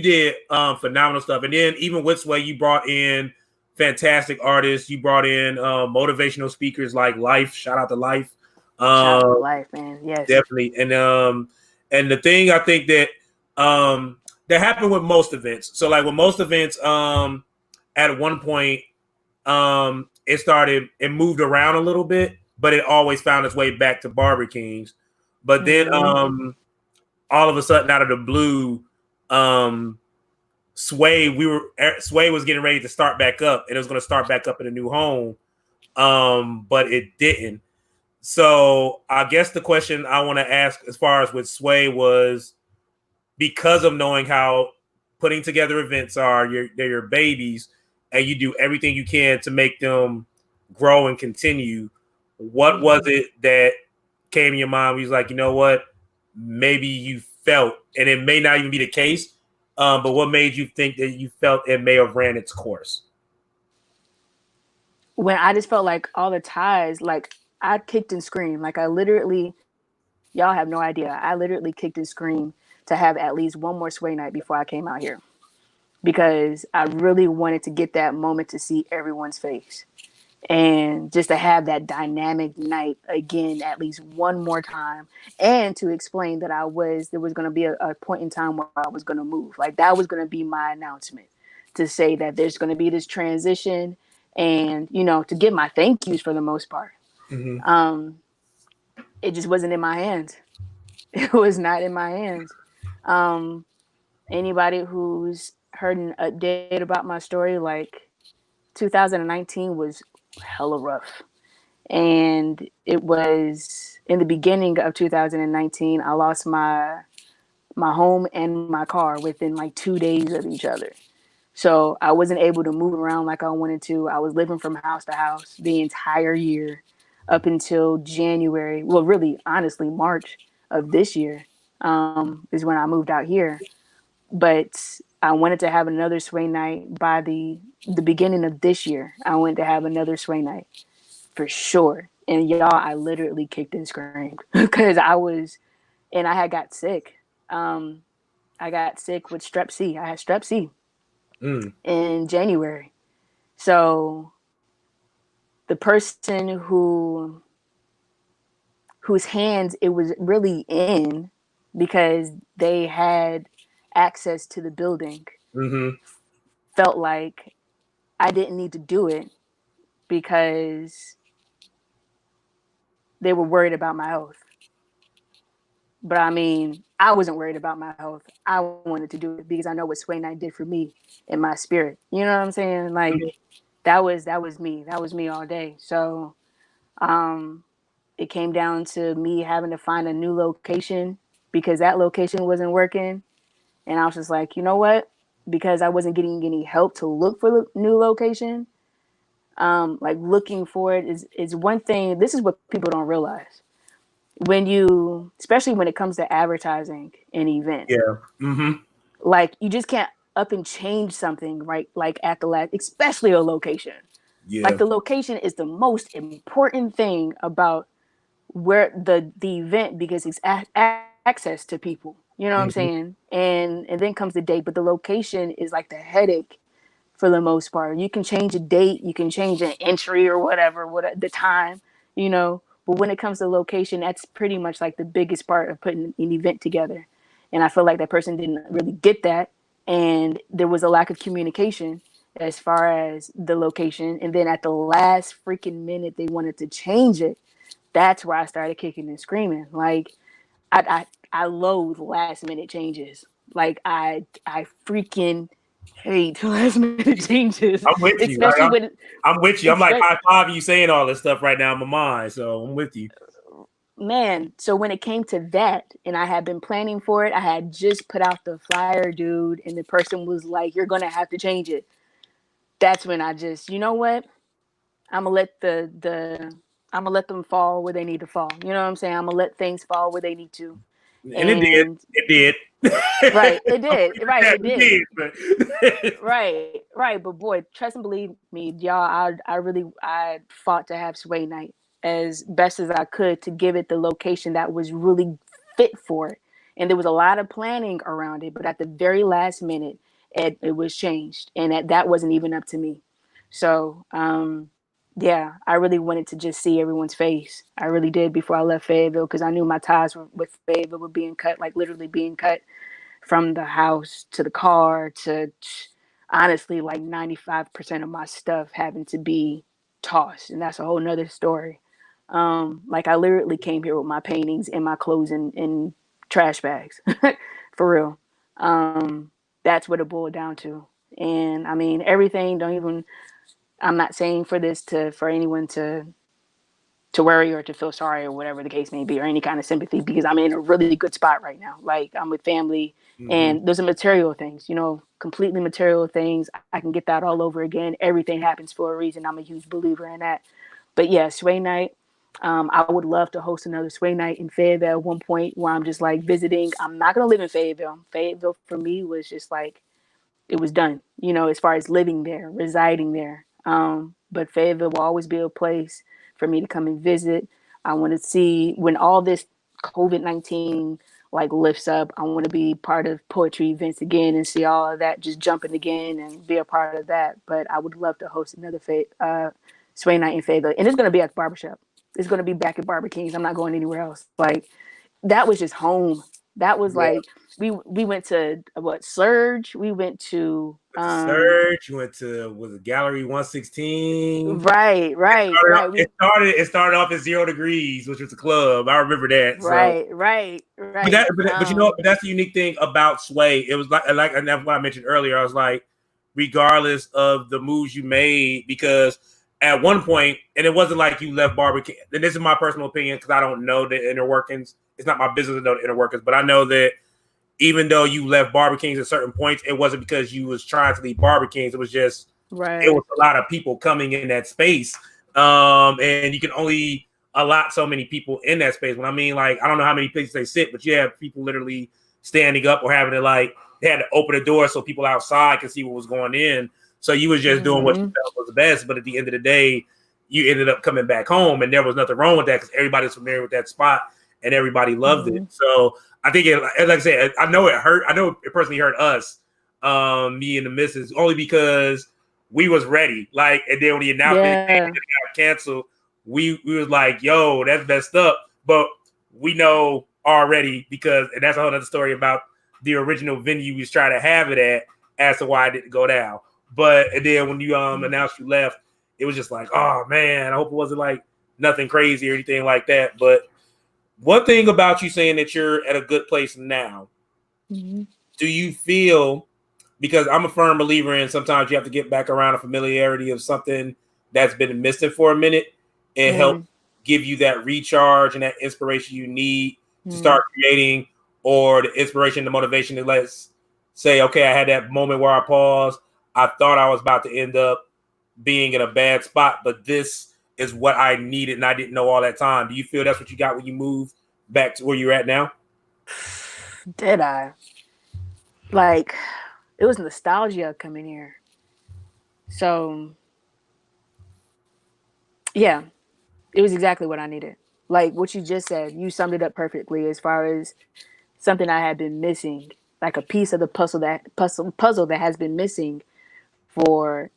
did phenomenal stuff, and then even with Sway, you brought in fantastic artists. You brought in motivational speakers like Life. Shout out to Life. Shout out to Life, man. Yes, Definitely. And the thing I think that that happened with most events. So like with most events, at one point, it moved around a little bit, but it always found its way back to Barber Kings. But then all of a sudden, out of the blue, Sway was getting ready to start back up, and it was going to start back up in a new home. But it didn't. So I guess the question I want to ask as far as with Sway was, because of knowing how putting together events are, they're your babies, and you do everything you can to make them grow and continue. What was it that came in your mind where you was like, you know what, maybe you felt, and it may not even be the case, but what made you think that you felt it may have ran its course? When I just felt like all the ties, like I kicked and screamed. Like I literally, y'all have no idea. I literally kicked and screamed to have at least one more Sway Night before I came out here, because I really wanted to get that moment to see everyone's face, and just to have that dynamic night again at least one more time, and to explain that there was going to be a point in time where I was going to move. Like that was going to be my announcement, to say that there's going to be this transition, and to give my thank yous for the most part. It just wasn't in my hands. It was not in my hands. Anybody who's heard an update about my story, like 2019 was hella rough. And it was in the beginning of 2019, I lost my home and my car within like 2 days of each other. So I wasn't able to move around like I wanted to. I was living from house to house the entire year up until January. Well, really, honestly, March of this year is when I moved out here. But I wanted to have another sway night by the beginning of this year. I wanted to have another sway night for sure. And y'all, I literally kicked and screamed because I had got sick. I got sick with strep C. I had strep C in January. So the person whose hands it was really in, because they had access to the building, felt like I didn't need to do it because they were worried about my health. But I mean, I wasn't worried about my health. I wanted to do it because I know what Sway Night did for me and my spirit. You know what I'm saying? Like that was me. That was me all day. So it came down to me having to find a new location because that location wasn't working. And I was just like, you know what? Because I wasn't getting any help to look for the new location. Like looking for it is one thing. This is what people don't realize when you, especially when it comes to advertising an event. Yeah. Like you just can't up and change something, right? Like at the last, especially a location. Yeah. Like the location is the most important thing about where the event, because it's access to people. You know what I'm saying? And then comes the date, but the location is like the headache for the most part. You can change a date, you can change an entry or whatever, what the time, you know. But when it comes to location, that's pretty much like the biggest part of putting an event together. And I feel like that person didn't really get that, and there was a lack of communication as far as the location. And then at the last freaking minute, they wanted to change it. That's where I started kicking and screaming. Like I loathe last minute changes. Like I freaking hate last minute changes. I'm with you. Especially when I'm with you. I'm like high five you saying all this stuff right now in my mind. So I'm with you. Man, so when it came to that, and I had been planning for it, I had just put out the flyer, dude, and the person was like, "You're gonna have to change it." That's when I just, you know what? I'm gonna let I'm gonna let them fall where they need to fall. You know what I'm saying? I'm gonna let things fall where they need to. And it did. It did. Right, it did. Right, it did. But Right. But boy, trust and believe me, y'all. I fought to have Sway Night as best as I could to give it the location that was really fit for it. And there was a lot of planning around it, but at the very last minute, it was changed, and that wasn't even up to me. So, yeah, I really wanted to just see everyone's face. I really did before I left Fayetteville, because I knew my ties with Fayetteville were being cut, like literally being cut from the house to the car to honestly like 95% of my stuff having to be tossed. And that's a whole nother story. Like I literally came here with my paintings and my clothes in trash bags for real. That's what it boiled down to. And I mean, everything I'm not saying for anyone to worry or to feel sorry or whatever the case may be, or any kind of sympathy, because I'm in a really good spot right now. Like I'm with family, and those are material things, completely material things. I can get that all over again. Everything happens for a reason. I'm a huge believer in that. But yeah, Sway Night. I would love to host another Sway Night in Fayetteville at one point, where I'm just like visiting. I'm not going to live in Fayetteville. Fayetteville for me was just like, it was done, as far as living there, residing there. But Fayetteville will always be a place for me to come and visit. I want to see when all this COVID-19 like lifts up. I want to be part of poetry events again and see all of that just jumping again and be a part of that. But I would love to host another Sway Night in Fayetteville, and it's going to be at the barbershop. It's going to be back at Barber King's. I'm not going anywhere else. Like that was just home. That was like we went to Surge. We went to Surge. You went to it Gallery 116. Right. It started off at 0 Degrees, which was a club. I remember that. Right. But that's the unique thing about Sway. It was like, and that's what I mentioned earlier. I was like, regardless of the moves you made, because at one point, and it wasn't like you left Barber King. And this is my personal opinion, because I don't know the inner workings. It's not my business to know the inner workings, but I know that even though you left Barber Kings at certain points, it wasn't because you was trying to leave Barber Kings. It was just it was a lot of people coming in that space, and you can only allot so many people in that space. When I mean, like, I don't know how many places they sit, but you have people literally standing up or having to, like, they had to open the door so people outside could see what was going in. So you was just doing what you felt was the best. But at the end of the day, you ended up coming back home, and there was nothing wrong with that because everybody's familiar with that spot and everybody loved it. So I think, like I said, I know it hurt. I know it personally hurt us, me and the missus, only because we was ready. Like, and then when the announcement got canceled, we was like, yo, that's messed up. But we know already because, and that's a whole other story about the original venue we was trying to have it at as to why it didn't go down. But and then when you announced you left, it was just like, oh man, I hope it wasn't like nothing crazy or anything like that. But one thing about you saying that you're at a good place now, do you feel, because I'm a firm believer in sometimes you have to get back around a familiarity of something that's been missing for a minute and help give you that recharge and that inspiration you need to start creating, or the inspiration, the motivation to, let's say, okay, I had that moment where I paused. I thought I was about to end up being in a bad spot, but this is what I needed and I didn't know all that time. Do you feel that's what you got when you moved back to where you're at now? Did I? Like, it was nostalgia coming here. So, yeah, it was exactly what I needed. Like what you just said, you summed it up perfectly as far as something I had been missing, like a piece of the puzzle that has been missing for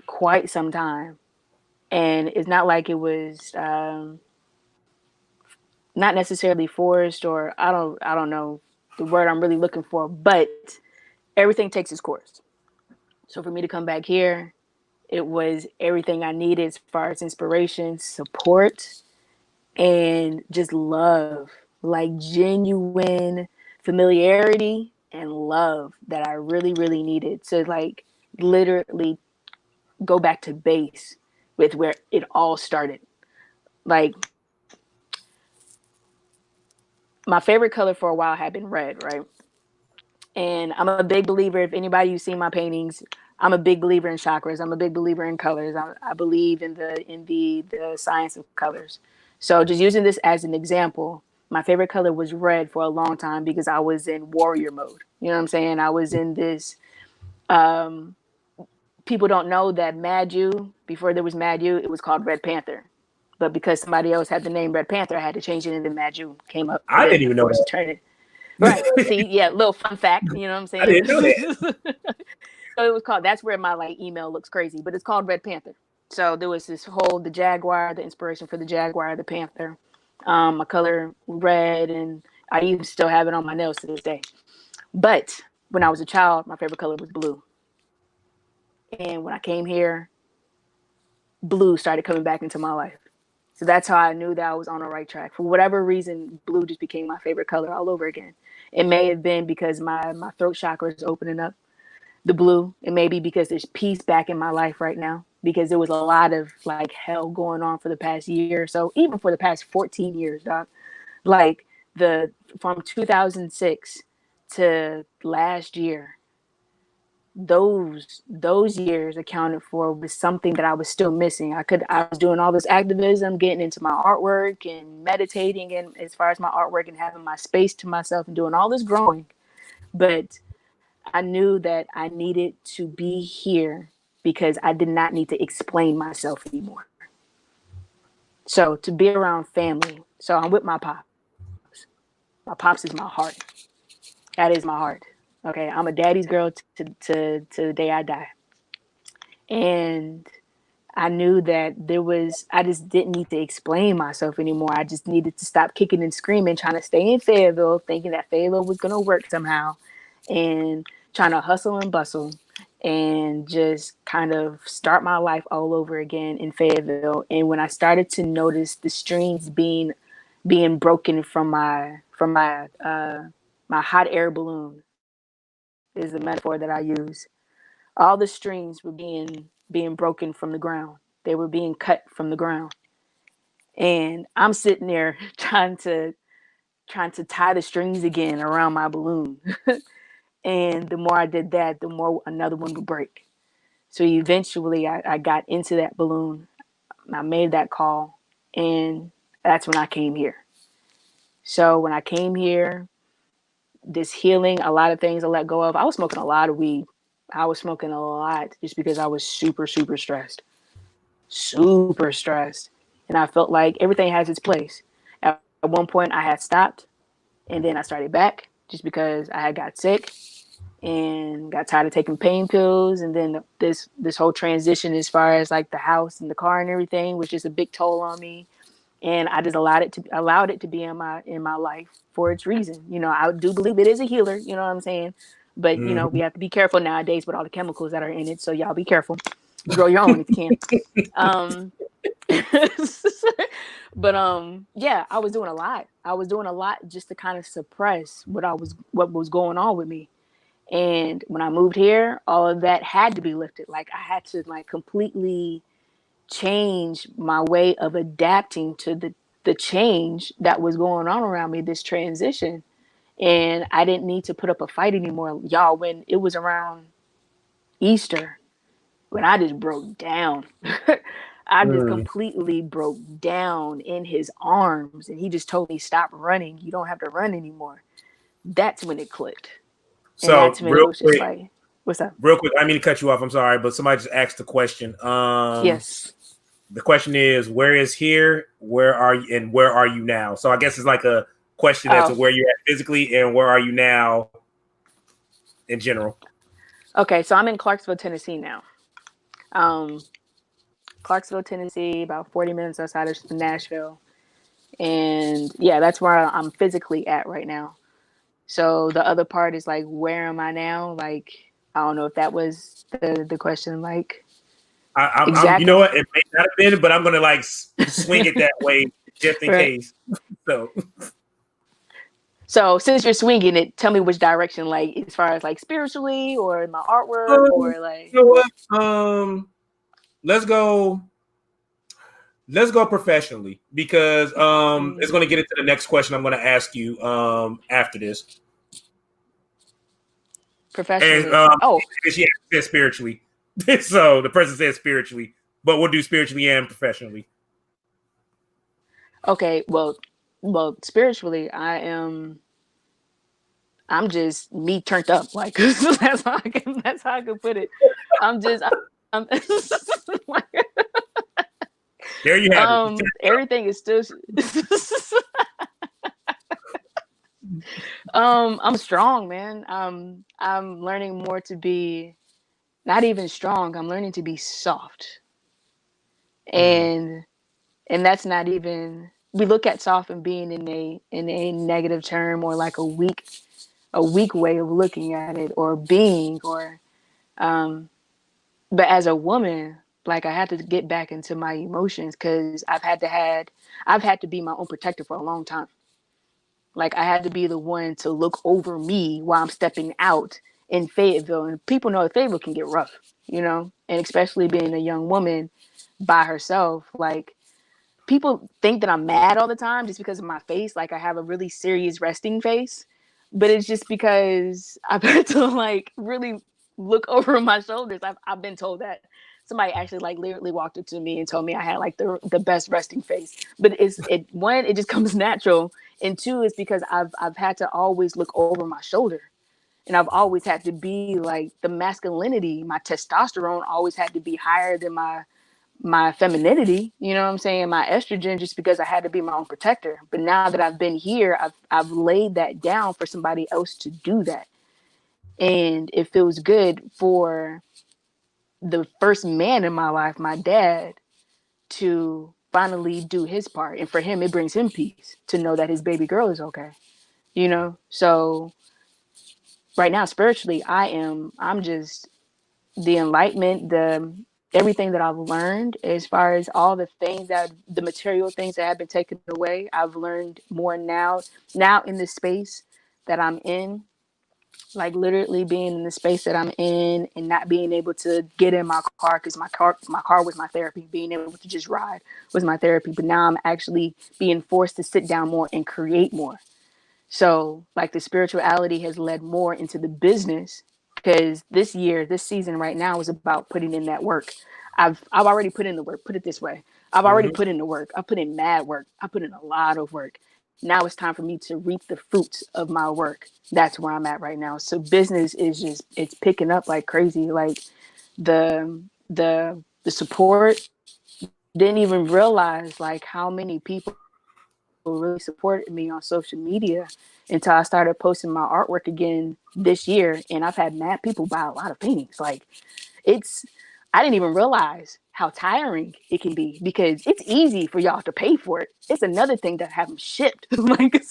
quite some time. And it's not like it was not necessarily forced, or I don't know the word I'm really looking for, but everything takes its course. So for me to come back here, it was everything I needed as far as inspiration, support, and just love, like genuine familiarity and love that I really, really needed to, like, literally go back to base with where it all started. Like, my favorite color for a while had been red, right? And I'm a big believer, if anybody who's seen my paintings, I'm a big believer in chakras. I'm a big believer in colors. I believe in the science of colors. So just using this as an example, my favorite color was red for a long time because I was in warrior mode. You know what I'm saying? I was in this, people don't know that Mad You, before there was Mad You, it was called Red Panther. But because somebody else had the name Red Panther, I had to change it, and then Mad You came up. I didn't even know that. Turn it. Right. See, yeah, little fun fact, you know what I'm saying? I didn't know that. So it was called, that's where my like email looks crazy, but it's called Red Panther. So there was this whole, the Jaguar, the inspiration for the Jaguar, the Panther, my color red, and I even still have it on my nails to this day. But when I was a child, my favorite color was blue. And when I came here, blue started coming back into my life. So that's how I knew that I was on the right track. For whatever reason, blue just became my favorite color all over again. It may have been because my throat chakra is opening up, the blue. It may be because there's peace back in my life right now, because there was a lot of like hell going on for the past year or so, even for the past 14 years, doc. Like from 2006 to last year, those years accounted for was something that I was still missing. I was doing all this activism, getting into my artwork and meditating, and as far as my artwork and having my space to myself and doing all this growing, but I knew that I needed to be here because I did not need to explain myself anymore. So to be around family. So I'm with my pops. My pops is my heart. That is my heart. Okay, I'm a daddy's girl to the day I die. And I knew that I just didn't need to explain myself anymore. I just needed to stop kicking and screaming, trying to stay in Fayetteville, thinking that Fayetteville was going to work somehow, and trying to hustle and bustle and just kind of start my life all over again in Fayetteville. And when I started to notice the strings being broken from my hot air balloon, is the metaphor that I use. All the strings were being broken from the ground. They were being cut from the ground. And I'm sitting there trying trying to tie the strings again around my balloon. And the more I did that, the more another one would break. So eventually I got into that balloon. I made that call, and that's when I came here. So when I came here, this healing, a lot of things I let go of. I was smoking a lot of weed. I was smoking a lot just because I was super, super stressed. Super stressed. And I felt like everything has its place. At one point I had stopped, and then I started back just because I had got sick and got tired of taking pain pills. And then this whole transition as far as like the house and the car and everything was just a big toll on me. And I just allowed it to be in my life for its reason. You know, I do believe it is a healer, you know what I'm saying? But you know, we have to be careful nowadays with all the chemicals that are in it. So y'all be careful. Grow your own if you can. Um but yeah, I was doing a lot. I was doing a lot just to kind of suppress what was going on with me. And when I moved here, all of that had to be lifted. Like I had to like completely change my way of adapting to the change that was going on around me, this transition. And I didn't need to put up a fight anymore. Y'all, when it was around Easter, when I just broke down. I just Mm. completely broke down in his arms, and he just told me, "Stop running. You don't have to run anymore." That's when it clicked. And So that's when it was just like, what's up? real quick, I mean to cut you off. I'm sorry, but somebody just asked the question. Yes. The question is, where is here? Where are you? And where are you now? So I guess it's like a question as to Oh, where you're at physically and where are you now in general. okay. So I'm in Clarksville, Tennessee now. Um, Clarksville, Tennessee, about 40 minutes outside of Nashville. And yeah, that's where I'm physically at right now. So the other part is like, where am I now? Like, I don't know if that was the question. Like, You exactly. know what? It may not have been, but I'm gonna like swing it that way just in Right. case. So, So since you're swinging it, tell me which direction, like as far as like spiritually or my artwork you or like. know what? Let's go. Let's go professionally because it's going to get into the next question I'm going to ask you after this. And Professionally. Oh, she said spiritually, so the person said spiritually, but we'll do spiritually and professionally. okay. Well, spiritually, I'm just me turned up. Like that's how I can put it. I'm just I'm, There you have it. everything is still I'm strong, man. I'm learning more to be not even strong. I'm learning to be soft. Mm. And that's not even, we look at soft and being in a negative term or like a weak way of looking at it or being or um but as a woman, like I had to get back into my emotions because I've had to be my own protector for a long time. Like I had to be the one to look over me while I'm stepping out in Fayetteville. And people know that Fayetteville can get rough, you know, and especially being a young woman by herself. Like people think that I'm mad all the time just because of my face. Like I have a really serious resting face, but it's just because I've had to like really look over my shoulders. I've been told that somebody actually like literally walked up to me and told me I had like the best resting face. But it just comes natural, and two is because I've had to always look over my shoulder. And I've always had to be like the masculinity, my testosterone always had to be higher than my femininity, you know what I'm saying, my estrogen, just because I had to be my own protector. But now that I've been here, I've laid that down for somebody else to do that. And it feels good for the first man in my life, my dad, to finally do his part. And for him, it brings him peace to know that his baby girl is okay. You know? So right now, spiritually, I'm just the enlightenment, the everything that I've learned as far as all the things that the material things that have been taken away. I've learned more now in the space that I'm in, like literally being in the space that I'm in and not being able to get in my car because my car was my therapy. Being able to just ride was my therapy. But now I'm actually being forced to sit down more and create more. So like the spirituality has led more into the business, because this season right now is about putting in that work. I've already put in the work. Put it this way. I've already Mhm. put in the work. I put in mad work. I put in a lot of work. Now it's time for me to reap the fruits of my work. That's where I'm at right now. So business is just, it's picking up like crazy. Like the support, didn't even realize like how many people really supported me on social media until I started posting my artwork again this year. And I've had mad people buy a lot of paintings. Like it's, I didn't even realize how tiring it can be, because it's easy for y'all to pay for it. It's another thing to have them shipped. Like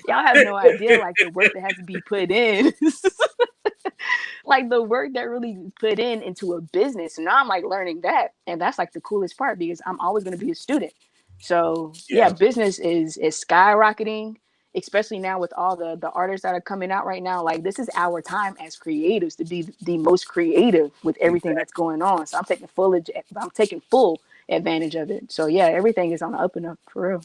y'all have no idea like the work that has to be put in. Like the work that really put in into a business. Now I'm like learning that, and that's like the coolest part, because I'm always going to be a student. So yeah, Yeah. business is skyrocketing, especially now with all the artists that are coming out right now. Like this is our time as creatives to be the most creative with everything Exactly. that's going on. So I'm taking full advantage of it. So yeah, everything is on the up and up for real.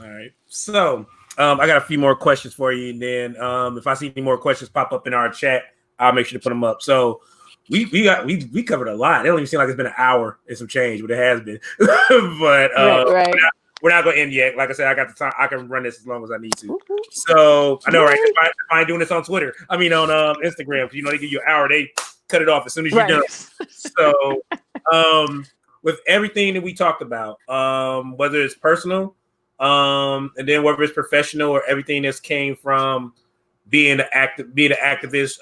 All right. So I got a few more questions for you, and then if I see any more questions pop up in our chat, I'll make sure to put them up. So we covered a lot. It don't even seem like it's been an hour and some change, but it has been. But Right. we're not going to end yet. Like I said, I got the time. I can run this as long as I need to. Woo-hoo. So I know, right? What? If I ain't doing this on Twitter, I mean on Instagram, because they give you an hour, they cut it off as soon as you're done. Right. So with everything that we talked about, whether it's personal, and then whether it's professional or everything that's came from being an activist,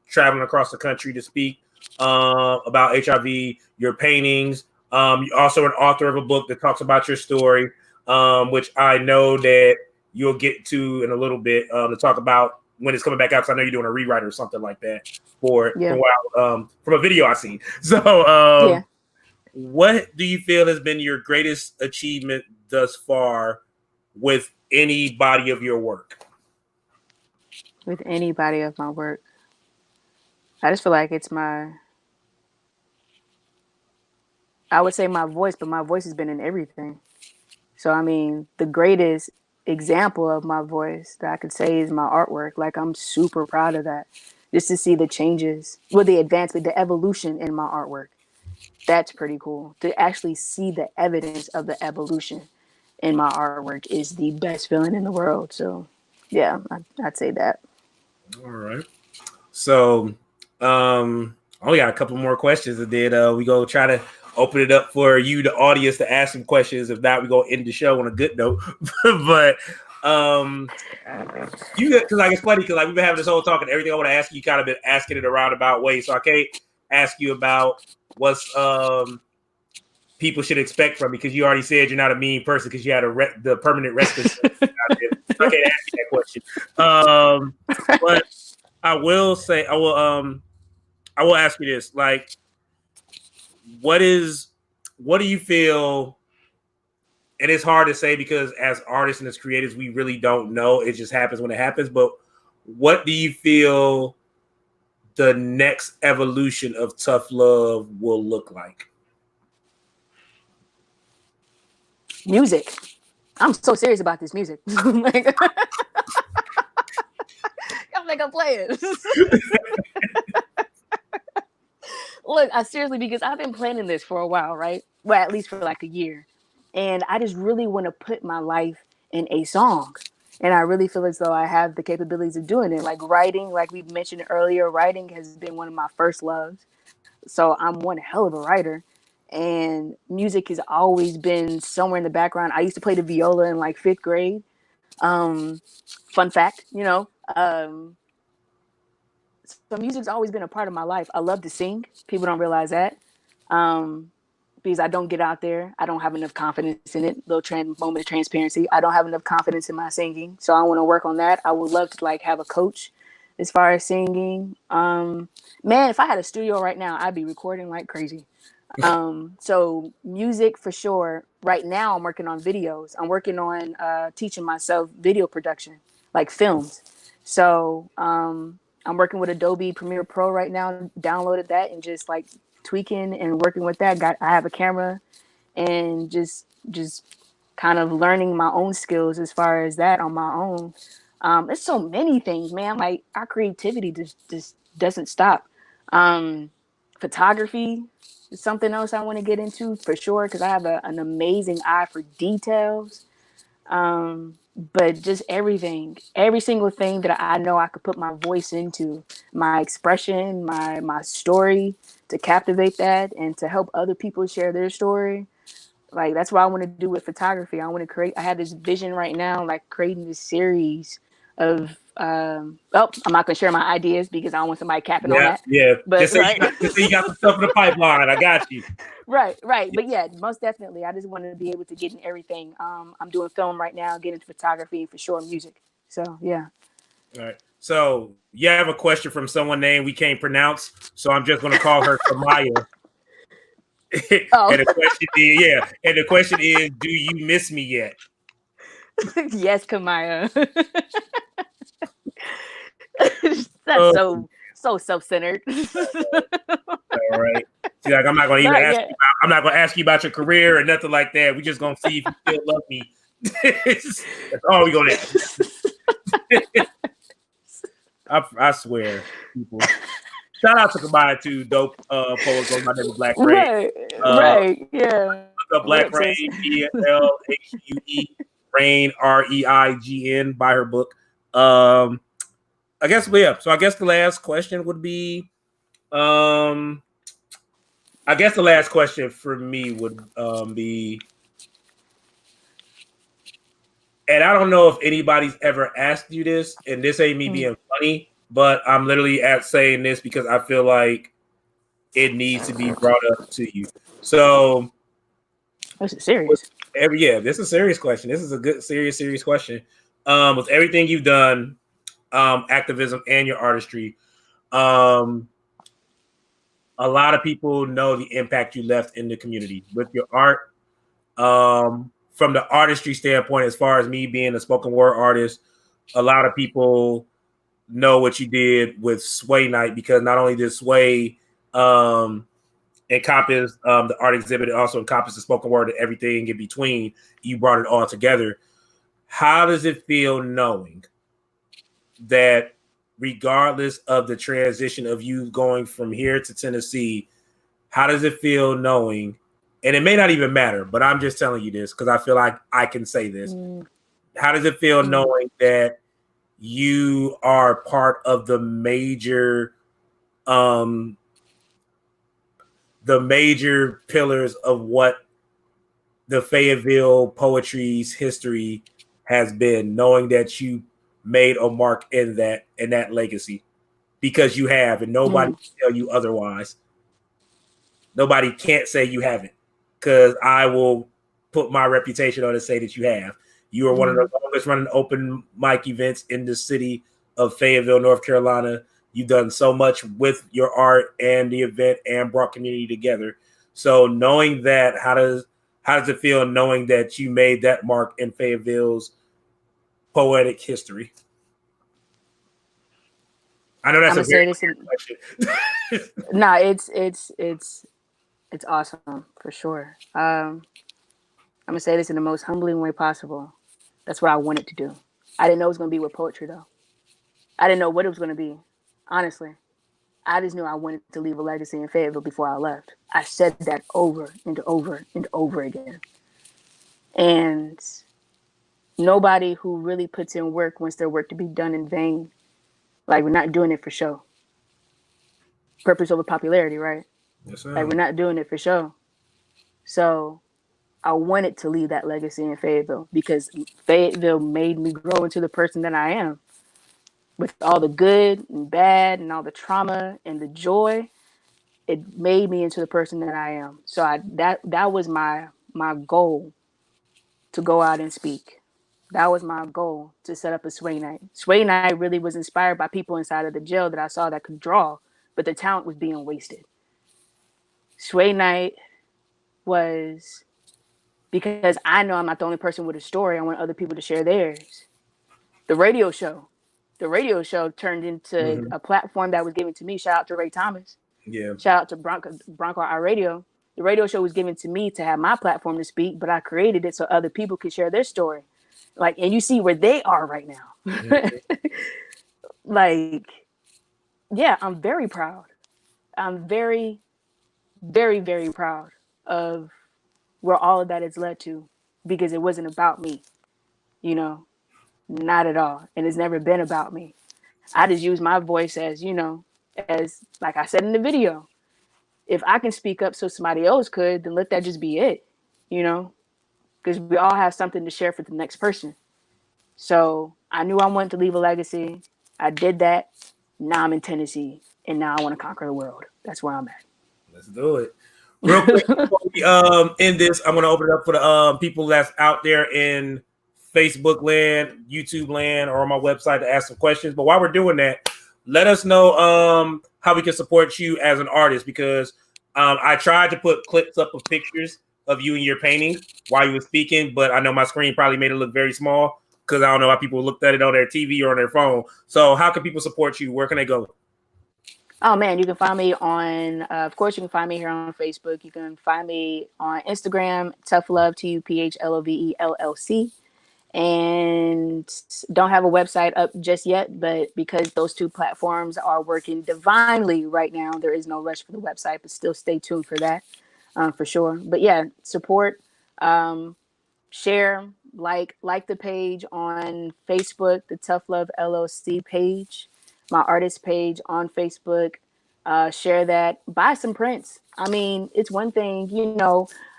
traveling across the country to speak about HIV, your paintings. You're also an author of a book that talks about your story, which I know that you'll get to in a little bit to talk about when it's coming back out. Because I know you're doing a rewrite or something like that for it Yeah. from a video I seen. So, Yeah. what do you feel has been your greatest achievement thus far with any body of your work? With any body of my work, I just feel like it's I would say my voice, but my voice has been in everything. So, I mean, the greatest example of my voice that I could say is my artwork. Like, I'm super proud of that. Just to see the changes, well, the advancement, the evolution in my artwork. That's pretty cool. To actually see the evidence of the evolution in my artwork is the best feeling in the world. So, yeah, I'd say that. All right. So, I only got a couple more questions, and then we go try to open it up for you, the audience, to ask some questions. If not, we go end the show on a good note. But you, because like it's funny because like we've been having this whole talk, and everything I want to ask you, kind of been asking it a roundabout way. So I can't ask you about what's people should expect from me, because you already said you're not a mean person because you had the permanent resident. I can't ask you that question. But I will say I will ask you this: like, what do you feel? And it's hard to say because as artists and as creators, we really don't know. It just happens when it happens. But what do you feel the next evolution of Tuphlove will look like? Music. I'm so serious about this music. Like, y'all think I'm playing. Look, I seriously, because I've been planning this for a while, right? Well, at least for like a year. And I just really want to put my life in a song. And I really feel as though I have the capabilities of doing it. Like writing, like we mentioned earlier, writing has been one of my first loves. So I'm one hell of a writer. And music has always been somewhere in the background. I used to play the viola in like fifth grade. Um, Fun fact, so music's always been a part of my life. I love to sing. People don't realize that. Um, because I don't get out there. I don't have enough confidence in it. Moment of transparency. I don't have enough confidence in my singing. So I want to work on that. I would love to like have a coach as far as singing. Man, if I had a studio right now, I'd be recording like crazy. So music for sure. Right now I'm working on videos. I'm working on teaching myself video production, like films. So I'm working with Adobe Premiere Pro right now. Downloaded that and just like tweaking and working with that. I have a camera and just kind of learning my own skills as far as that on my own. There's so many things, man. Like our creativity just doesn't stop. Photography is something else I want to get into for sure because I have an amazing eye for details. But just everything, every single thing that I know I could put my voice into, my expression, my story to captivate that and to help other people share their story. Like that's what I want to do with photography. I want to create. I have this vision right now, like creating this series of. Oh, I'm not gonna share my ideas because I don't want somebody capping on that. Yeah. But Just say right, you got some stuff in the pipeline. I got you. right. But yeah, most definitely. I just want to be able to get in everything. I'm doing film right now, get into photography for sure, music. So yeah. All right. So you have a question from someone named we can't pronounce, so I'm just gonna call her Kamaya. Oh. And the question is, do you miss me yet? Yes, Kamaya. That's so self-centered. All right. She's like, I'm not gonna even ask you I'm not gonna ask you about your career or nothing like that. We're just gonna see if you still love me. That's all we're gonna ask. I swear, people. Shout out to Kamaya too, dope poet goes by name of Black Rain. Right, yeah. Look up Black Rain, BLHUE, Rain, REIGN, by her book. I guess so I guess the last question would be I guess the last question for me would be, and I don't know if anybody's ever asked you this, and this ain't me being funny, but I'm literally saying this because I feel like it needs to be brought up to you. So this is serious. This is a serious question. This is a good, serious question. With everything you've done, activism and your artistry, a lot of people know the impact you left in the community with your art. From the artistry standpoint, as far as me being a spoken word artist, a lot of people know what you did with Sway Night because not only did Sway encompass the art exhibit, it also encompassed the spoken word and everything in between. You brought it all together. How does it feel knowing that regardless of the transition of you going from here to Tennessee, how does it feel knowing, and it may not even matter, but I'm just telling you this because I feel like I can say this. How does it feel knowing that you are part of the major pillars of what the Fayetteville poetry's history has been, knowing that you made a mark in that legacy because you have, and nobody can tell you otherwise. Nobody can't say you haven't because I will put my reputation on and say that you have. You are one of the longest running open mic events in the city of Fayetteville, North Carolina. You've done so much with your art and the event and brought community together. So knowing that, how does it feel knowing that you made that mark in Fayetteville's poetic history? I know that's a very question. Nah, it's awesome for sure. I'm gonna say this in the most humbling way possible. That's what I wanted to do. I didn't know it was gonna be with poetry though. I didn't know what it was gonna be. Honestly, I just knew I wanted to leave a legacy in Fayetteville before I left. I said that over and over and over again. And nobody who really puts in work wants their work to be done in vain. Like, we're not doing it for show. Purpose over popularity, right? Yes, sir. Like, we're not doing it for show. So I wanted to leave that legacy in Fayetteville because Fayetteville made me grow into the person that I am. With all the good and bad and all the trauma and the joy, it made me into the person that I am. So that was my goal, to go out and speak. That was my goal, to set up a Sway Night. Sway Night really was inspired by people inside of the jail that I saw that could draw, but the talent was being wasted. Sway Night was because I know I'm not the only person with a story. I want other people to share theirs. The radio show turned into a platform that was given to me. Shout out to Ray Thomas. Yeah. Shout out to Bronco our radio. The radio show was given to me to have my platform to speak, but I created it so other people could share their story. Like, and you see where they are right now. Like, yeah, I'm very proud. I'm very, very, very proud of where all of that has led to, because it wasn't about me, you know, not at all. And it's never been about me. I just use my voice as, as like I said in the video, if I can speak up so somebody else could, then let that just be it, because we all have something to share for the next person. So I knew I wanted to leave a legacy. I did that. Now I'm in Tennessee, and now I want to conquer the world. That's where I'm at. Let's do it. Real quick before we end this, I'm going to open it up for the people that's out there in Facebook land, YouTube land, or on my website to ask some questions. But while we're doing that, let us know how we can support you as an artist, because I tried to put clips up of pictures of you and your painting while you were speaking, but I know my screen probably made it look very small because I don't know how people looked at it on their TV or on their phone. So how can people support you? Where can they go? Oh man, you can find me on, of course, you can find me here on Facebook. You can find me on Instagram, Tuphlove, Tuphlove LLC. And don't have a website up just yet, but because those two platforms are working divinely right now, there is no rush for the website, but still stay tuned for that, for sure. But yeah, support, share, like the page on Facebook, the Tuphlove LLC page, my artist page on Facebook. Share that, buy some prints. I mean, it's one thing,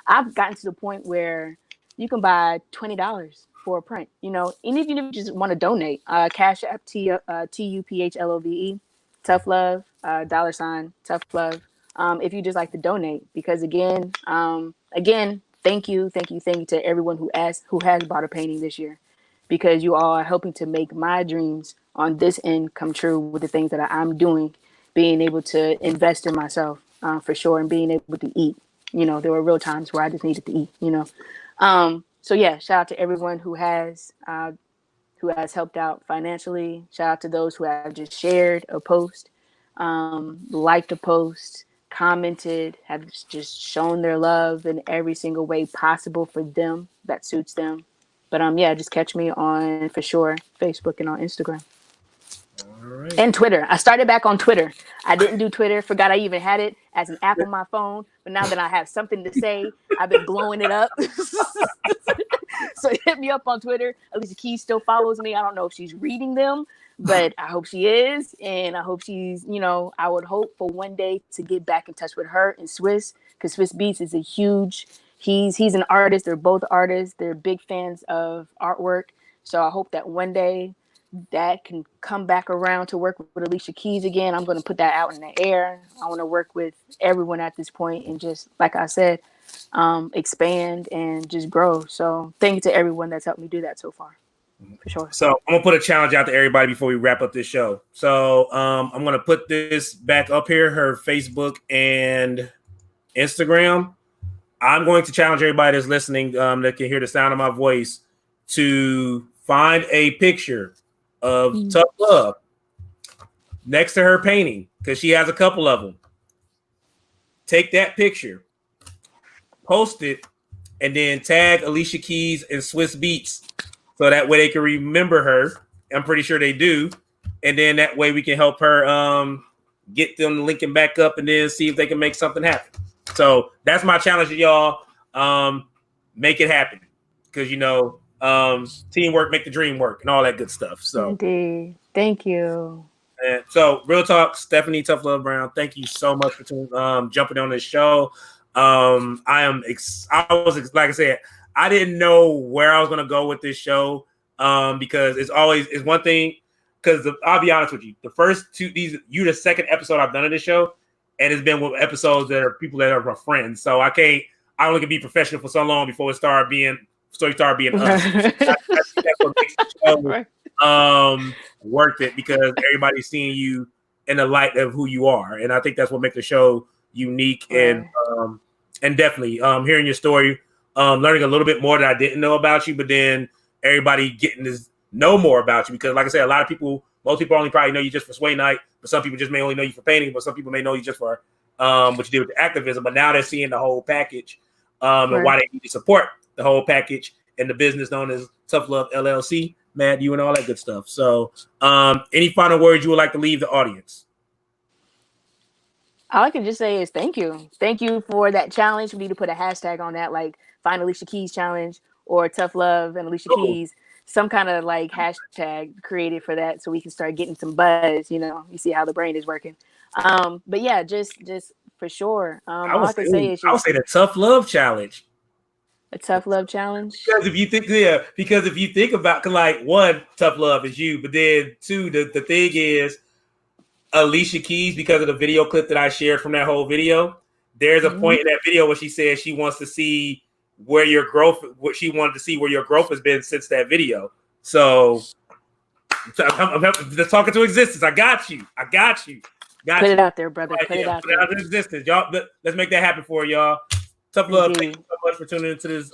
I've gotten to the point where you can buy $20 for a print, and even if you just want to donate, Cash App Tuphlove, Tough Love, $ Tough Love. If you just like to donate, because again, thank you to everyone who has bought a painting this year, because you all are helping to make my dreams on this end come true with the things that I'm doing, being able to invest in myself, for sure, and being able to eat. There were real times where I just needed to eat. So yeah, shout out to everyone who has helped out financially. Shout out to those who have just shared a post, liked a post, commented, have just shown their love in every single way possible for them that suits them. But yeah, just catch me on, for sure, Facebook and on Instagram. All right. And Twitter. I started back on Twitter. I didn't do Twitter. Forgot I even had it as an app on my phone. But now that I have something to say, I've been blowing it up. So hit me up on Twitter. Alicia Keys still follows me. I don't know if she's reading them, but I hope she is. And I hope she's, I would hope for one day to get back in touch with her and Swiss, because Swiss Beats is a huge, he's an artist. They're both artists. They're big fans of artwork. So I hope that one day that can come back around to work with Alicia Keys again. I'm going to put that out in the air. I want to work with everyone at this point and just, like I said, expand and just grow. So thank you to everyone that's helped me do that so far, for sure. So I'm going to put a challenge out to everybody before we wrap up this show. So I'm going to put this back up here, her Facebook and Instagram. I'm going to challenge everybody that's listening that can hear the sound of my voice to find a picture of Tuphlove next to her painting, because she has a couple of them. Take that picture, post it, and then tag Alicia Keys and Swiss Beats, so that way they can remember her. I'm pretty sure they do. And then that way we can help her get them linking back up and then see if they can make something happen. So that's my challenge to y'all. Make it happen, because teamwork make the dream work and all that good stuff. So indeed. Thank you. And so real talk, Stephanie Tuphlove Brown, thank you so much for jumping on this show. I was like I said, I didn't know where I was going to go with this show, because it's one thing, because I'll be honest with you, the first two, you're the second episode I've done of this show, and it's been with episodes that are people that are my friends. So I only can be professional for so long before it started being us. I think that's what makes the show worth it, because everybody's seeing you in the light of who you are, and I think that's what makes the show unique. And definitely hearing your story, learning a little bit more that I didn't know about you, but then everybody getting to know more about you, because like I said, most people only probably know you just for Sway Night, but some people just may only know you for painting, but some people may know you just for what you did with the activism. But now they're seeing the whole package, and why they need to support the whole package, in the business known as Tuphlove LLC, Mad You, and all that good stuff. So, any final words you would like to leave the audience? All I can just say is thank you. Thank you for that challenge. We need to put a hashtag on that, like Find Alicia Keys Challenge or Tough Love and Alicia Keys. Some kind of like hashtag created for that so we can start getting some buzz. You know, you see how the brain is working. But yeah, just for sure. All I can say is I would say the Tough Love Challenge. a Tough Love Challenge. Because if you think about, cause like one, Tough Love is you, but then two, the thing is Alicia Keys, because of the video clip that I shared from that whole video, there's a point in that video where she says she wants to see where your growth, what she wanted to see where your growth has been since that video. So I'm just talking to existence. I got you. Put it out there, brother. Right, put it out put there. it out to existence, y'all. Let's make that happen for y'all. Tough Love. Thank you so much for tuning into this.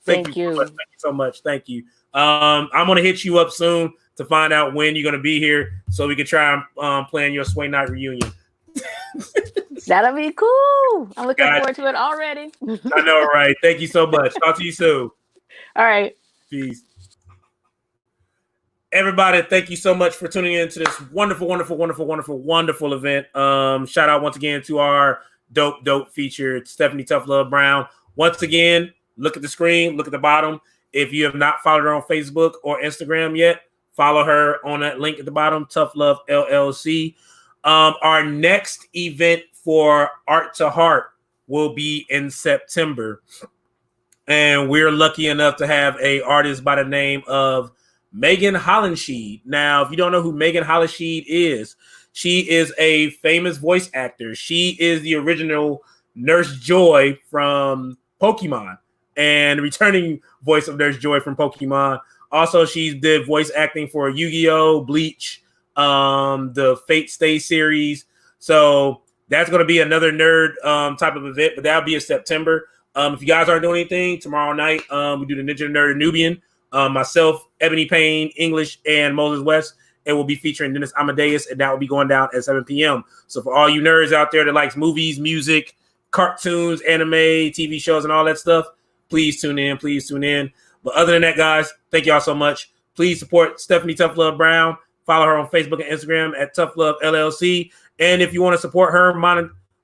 Thank you so much. Thank you. I'm gonna hit you up soon to find out when you're gonna be here, so we can try and plan your Sway Night reunion. That'll be cool. I'm looking forward to it already. I know, right? Thank you so much. Talk to you soon. All right. Peace. Everybody, thank you so much for tuning in to this wonderful event. Shout out once again to our dope feature, Stephanie Tough Love Brown. Once again, look at the screen, look at the bottom. If you have not followed her on Facebook or Instagram yet, follow her on that link at the bottom, Tough Love LLC. Our next event for Art to Heart will be in September. And we're lucky enough to have a artist by the name of Megan Hollinsheed. Now, if you don't know who Megan Hollinsheed is, she is a famous voice actor. She is the original Nurse Joy from Pokemon and returning voice of Nurse Joy from Pokemon. Also, she did voice acting for Yu-Gi-Oh!, Bleach, the Fate Stay series. So that's going to be another nerd type of event, but that'll be in September. If you guys aren't doing anything, tomorrow night we do the Ninja Nerd and Nubian. Myself, Ebony Payne, English, and Moses West. It will be featuring Dennis Amadeus, and that will be going down at 7 p.m. So for all you nerds out there that likes movies, music, cartoons, anime, TV shows, and all that stuff, please tune in. But other than that, guys, thank y'all so much. Please support Stephanie Tough Love Brown. Follow her on Facebook and Instagram at Tough Love LLC. And if you want to support her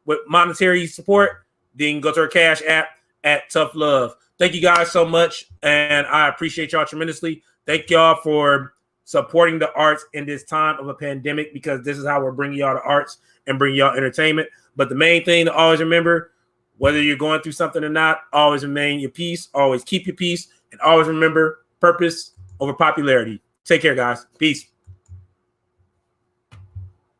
with monetary support, then go to her Cash app at Tough Love. Thank you guys so much, and I appreciate y'all tremendously. Thank y'all for supporting the arts in this time of a pandemic, because this is how we're bringing y'all the arts and bringing y'all entertainment. But the main thing to always remember, whether you're going through something or not, always remain your peace, always keep your peace, and always remember purpose over popularity. Take care, guys. Peace.